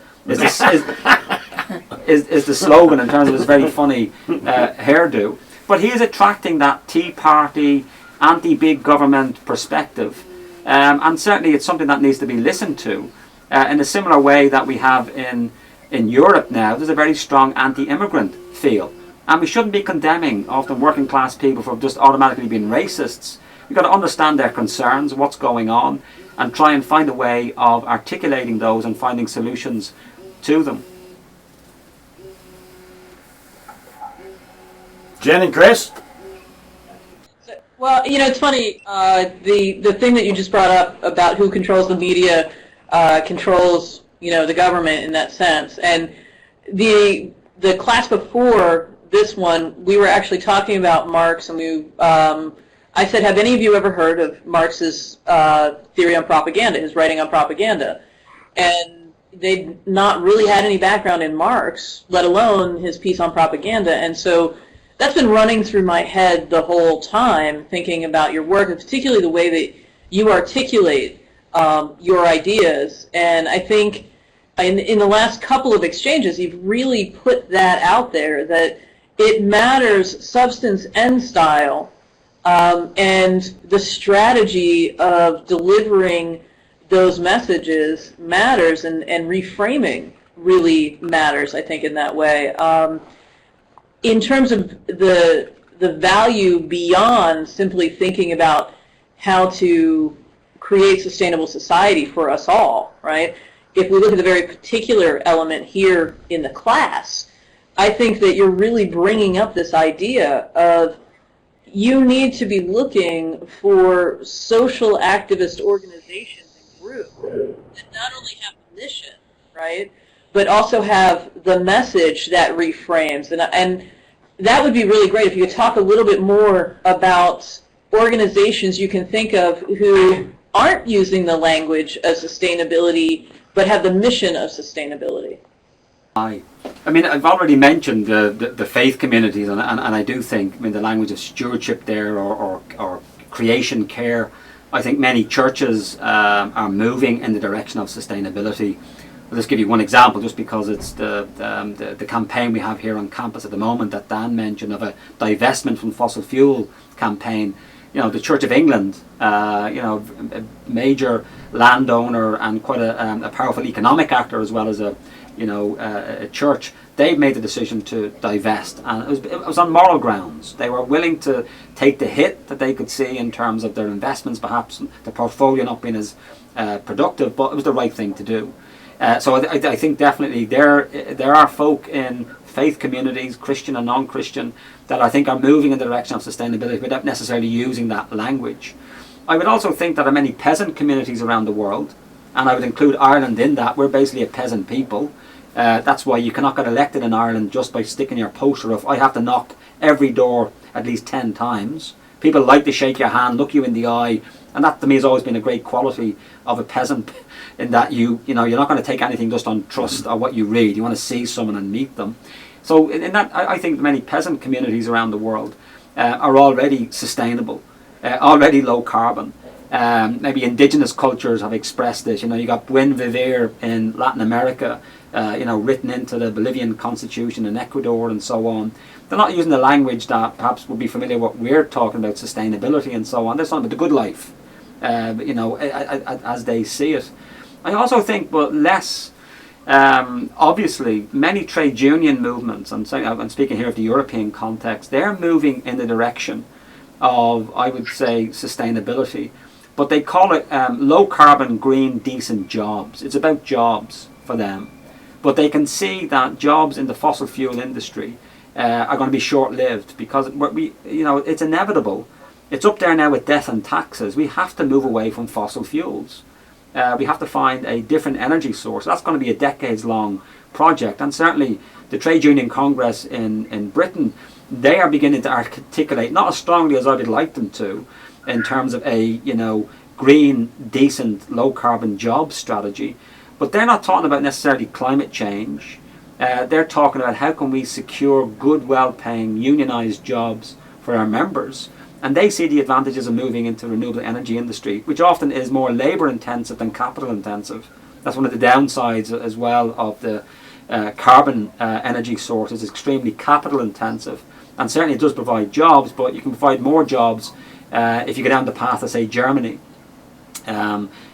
slogan in terms of his very funny hairdo. But he is attracting that Tea Party, anti-big government perspective. And certainly it's something that needs to be listened to in a similar way that we have in Europe now. There's a very strong anti-immigrant feel. And we shouldn't be condemning often working class people for just automatically being racists. We've got to understand their concerns, what's going on, and try and find a way of articulating those and finding solutions to them. Jen and Chris? Well, it's funny, the thing that you just brought up about who controls the media controls, the government in that sense. And the class before this one, we were actually talking about Marx, and I said, have any of you ever heard of Marx's theory on propaganda, his writing on propaganda? And they'd not really had any background in Marx, let alone his piece on propaganda. And so that's been running through my head the whole time, thinking about your work, and particularly the way that you articulate your ideas. And I think in the last couple of exchanges, you've really put that out there, that it matters substance and style, and the strategy of delivering those messages matters, and reframing really matters, I think, in that way. In terms of the value beyond simply thinking about how to create sustainable society for us all, right? If we look at the very particular element here in the class, I think that you're really bringing up this idea of you need to be looking for social activist organizations and groups that not only have the mission, right, but also have the message that reframes. And that would be really great if you could talk a little bit more about organizations you can think of who aren't using the language of sustainability, but have the mission of sustainability. I mean, I've already mentioned the faith communities, and I do think, the language of stewardship there, or creation care, I think many churches are moving in the direction of sustainability. I'll just give you one example, just because it's the campaign we have here on campus at the moment that Dan mentioned, of a divestment from fossil fuel campaign. You know, the Church of England, you know, a major landowner and quite a powerful economic actor, as well as a church. They made the decision to divest, and it was on moral grounds. They were willing to take the hit that they could see in terms of their investments, perhaps the portfolio not being as productive, but it was the right thing to do. So I think definitely there are folk in faith communities, Christian and non-Christian, that I think are moving in the direction of sustainability without necessarily using that language. I would also think that there are many peasant communities around the world, and I would include Ireland in that. We're basically a peasant people. That's why you cannot get elected in Ireland just by sticking your poster up. I have to knock every door at least 10 times. People like to shake your hand, look you in the eye, and that to me has always been a great quality of a peasant, in that you know you're not going to take anything just on trust or what you read. You want to see someone and meet them. So in that, I think many peasant communities around the world are already sustainable, already low carbon. Maybe indigenous cultures have expressed this. You know, you got buen vivir in Latin America, you know, written into the Bolivian constitution in Ecuador and so on. They're not using the language that perhaps would be familiar with what we're talking about, sustainability and so on. They're talking about the good life, you know, as they see it. I also think, but less obviously, many trade union movements, I'm speaking here of the European context, they're moving in the direction of, I would say, sustainability. But they call it low carbon, green, decent jobs. It's about jobs for them. But they can see that jobs in the fossil fuel industry are going to be short-lived, because it's inevitable. It's up there now with death and taxes. We have to move away from fossil fuels. We have to find a different energy source. That's going to be a decades-long project. And certainly the Trade Union Congress in Britain, they are beginning to articulate, not as strongly as I would like them to, in terms of a green, decent, low-carbon job strategy. But they're not talking about necessarily climate change. They're talking about how can we secure good, well-paying, unionized jobs for our members. And they see the advantages of moving into the renewable energy industry, which often is more labour-intensive than capital-intensive. That's one of the downsides as well of the carbon energy source. It's extremely capital-intensive. And certainly it does provide jobs, but you can provide more jobs if you go down the path of, say, Germany,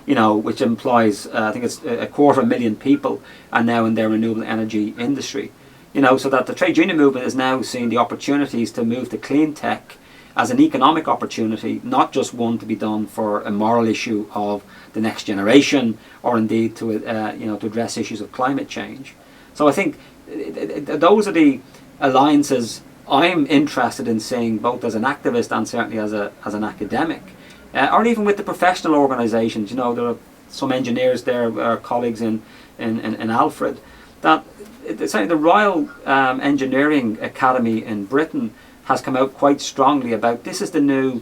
which implies, I think it's 250,000 people are now in their renewable energy industry. So that the trade union movement is now seeing the opportunities to move to clean tech as an economic opportunity, not just one to be done for a moral issue of the next generation, or indeed to address issues of climate change. So I think those are the alliances I'm interested in seeing, both as an activist and certainly as an academic, or even with the professional organisations. There are some engineers there, our colleagues in Alfred, that certainly the Royal Engineering Academy in Britain has come out quite strongly about this is the new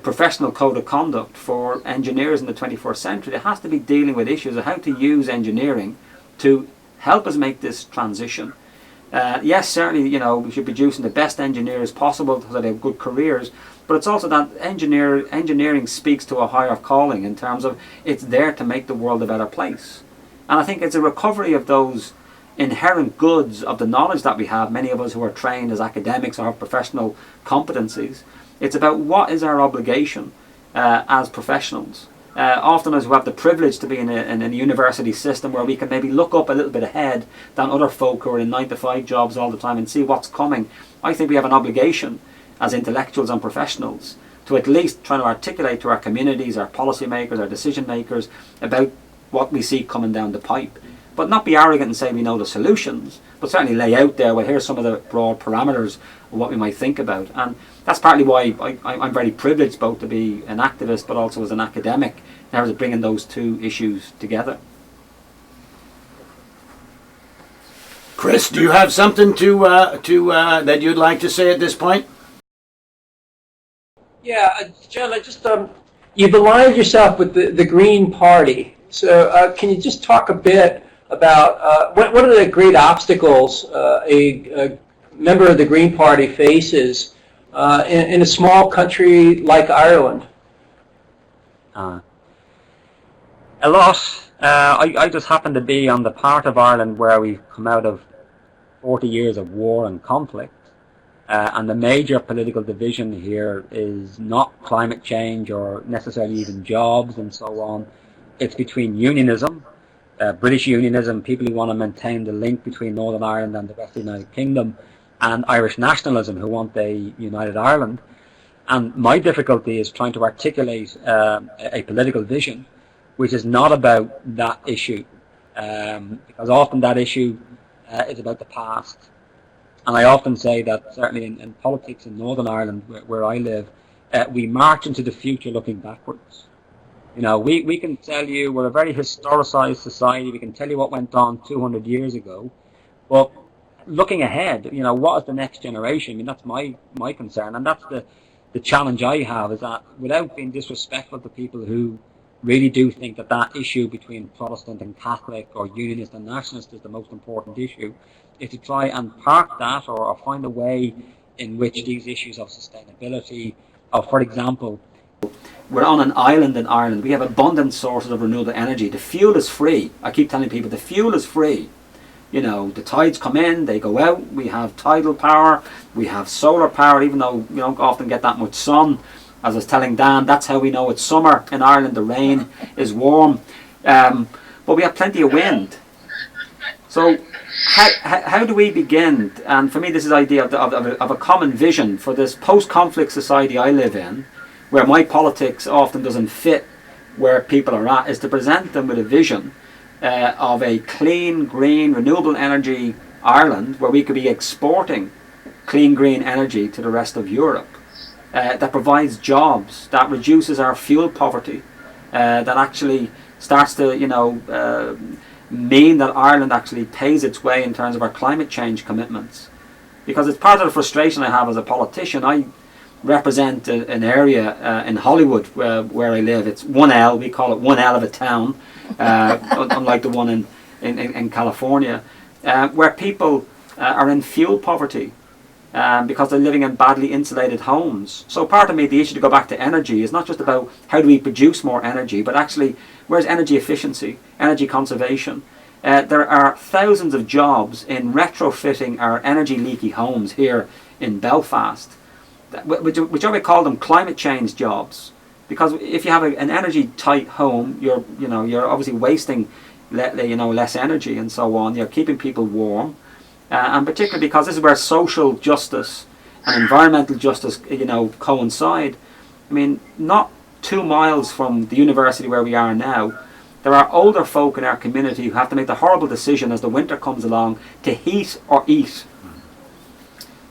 professional code of conduct for engineers in the 21st century. It has to be dealing with issues of how to use engineering to help us make this transition. Yes, certainly, we should be producing the best engineers possible so they have good careers, but it's also that engineering speaks to a higher calling in terms of it's there to make the world a better place. And I think it's a recovery of those inherent goods of the knowledge that we have, many of us who are trained as academics or have professional competencies. It's about what is our obligation as professionals. Often as we have the privilege to be in a university system where we can maybe look up a little bit ahead than other folk who are in 9-to-5 jobs all the time and see what's coming. I think we have an obligation as intellectuals and professionals to at least try to articulate to our communities, our policy makers, our decision makers about what we see coming down the pipe. But not be arrogant and say we know the solutions, but certainly lay out there, well, here's some of the broad parameters of what we might think about. And that's partly why I'm very privileged both to be an activist but also as an academic in terms of bringing those two issues together. Chris, do you have something to that you'd like to say at this point? Yeah, John, I just you've aligned yourself with the Green Party. So can you just talk a bit about what are the great obstacles a member of the Green Party faces in a small country like Ireland? A lot. I just happen to be on the part of Ireland where we've come out of 40 years of war and conflict. And the major political division here is not climate change or necessarily even jobs and so on. It's between unionism, British unionism, people who want to maintain the link between Northern Ireland and the rest of the United Kingdom, and Irish nationalism, who want a united Ireland. And my difficulty is trying to articulate a political vision which is not about that issue, because often that issue is about the past. And I often say that certainly in politics in Northern Ireland, where I live, we march into the future looking backwards. You know, we can tell you we're a very historicized society. We can tell you what went on 200 years ago, but looking ahead, you know, what is the next generation? I mean, that's my concern, and that's the challenge I have, is that without being disrespectful to people who really do think that that issue between Protestant and Catholic or Unionist and Nationalist is the most important issue, is to try and park that or find a way in which these issues of sustainability, of, for example, we're on an island in Ireland. We have abundant sources of renewable energy. The fuel is free. I keep telling people the fuel is free. You know, the tides come in, they go out. We have tidal power. We have solar power, even though we don't often get that much sun. As I was telling Dan, that's how we know it's summer in Ireland. The rain is warm. But we have plenty of wind. So how do we begin? And for me, this is the idea of a common vision for this post-conflict society I live in, where my politics often doesn't fit where people are at, is to present them with a vision of a clean, green, renewable energy Ireland, where we could be exporting clean, green energy to the rest of Europe, that provides jobs, that reduces our fuel poverty, that actually starts to, you know, mean that Ireland actually pays its way in terms of our climate change commitments. Because it's part of the frustration I have as a politician. I represent an area in Hollywood where I live. It's 1L, we call it 1L of a town, unlike the one in California, where people are in fuel poverty because they're living in badly insulated homes. So part of me, the issue, to go back to energy, is not just about how do we produce more energy, but actually where's energy efficiency, energy conservation. There are thousands of jobs in retrofitting our energy leaky homes here in Belfast, which I would call them climate change jobs, because if you have an energy tight home, you're obviously wasting less energy and so on. You're keeping people warm, and particularly because this is where social justice and environmental justice coincide. I mean, not 2 miles from the university where we are now, there are older folk in our community who have to make the horrible decision as the winter comes along to heat or eat.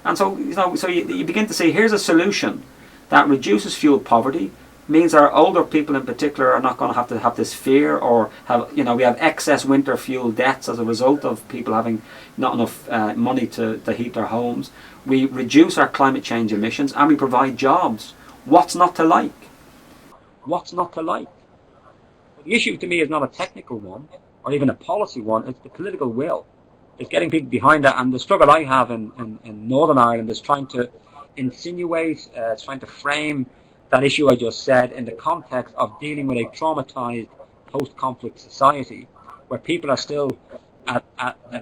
And so, you begin to see, here's a solution that reduces fuel poverty, means our older people in particular are not going to have this fear, or we have excess winter fuel deaths as a result of people having not enough money to heat their homes. We reduce our climate change emissions, and we provide jobs. What's not to like? What's not to like? The issue to me is not a technical one, or even a policy one, it's the political will. It's getting people behind that, and the struggle I have in Northern Ireland is trying to insinuate, trying to frame that issue I just said in the context of dealing with a traumatized post-conflict society, where people are still at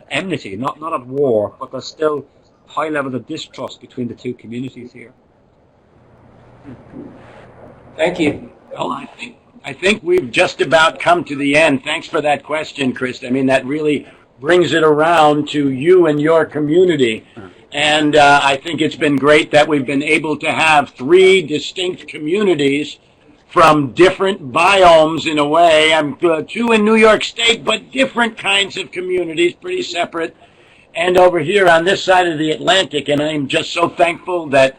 enmity, not at war, but there's still high levels of distrust between the two communities here. Thank you. Well, I think we've just about come to the end. Thanks for that question, Chris. I mean, that really brings it around to you and your community. And I think it's been great that we've been able to have 3 distinct communities from different biomes in a way. I'm 2 in New York State, but different kinds of communities, pretty separate. And over here on this side of the Atlantic, and I'm just so thankful that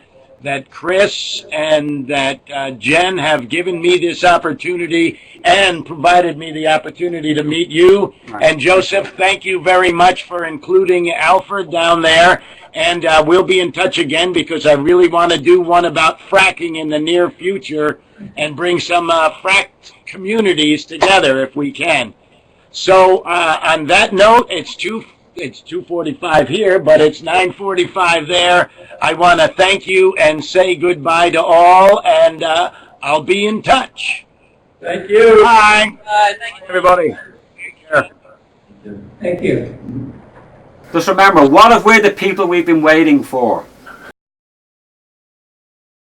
Chris and that Jen have given me this opportunity and provided me the opportunity to meet you. And Joseph, thank you very much for including Alfred down there. And we'll be in touch again, because I really want to do one about fracking in the near future and bring some fracked communities together if we can. So on that note, it's 2:45 here, but it's 9:45 there. I want to thank you and say goodbye to all, and I'll be in touch. Thank you. Bye. Thank you. Everybody. Take care. Thank you. Just remember, what if we're the people we've been waiting for?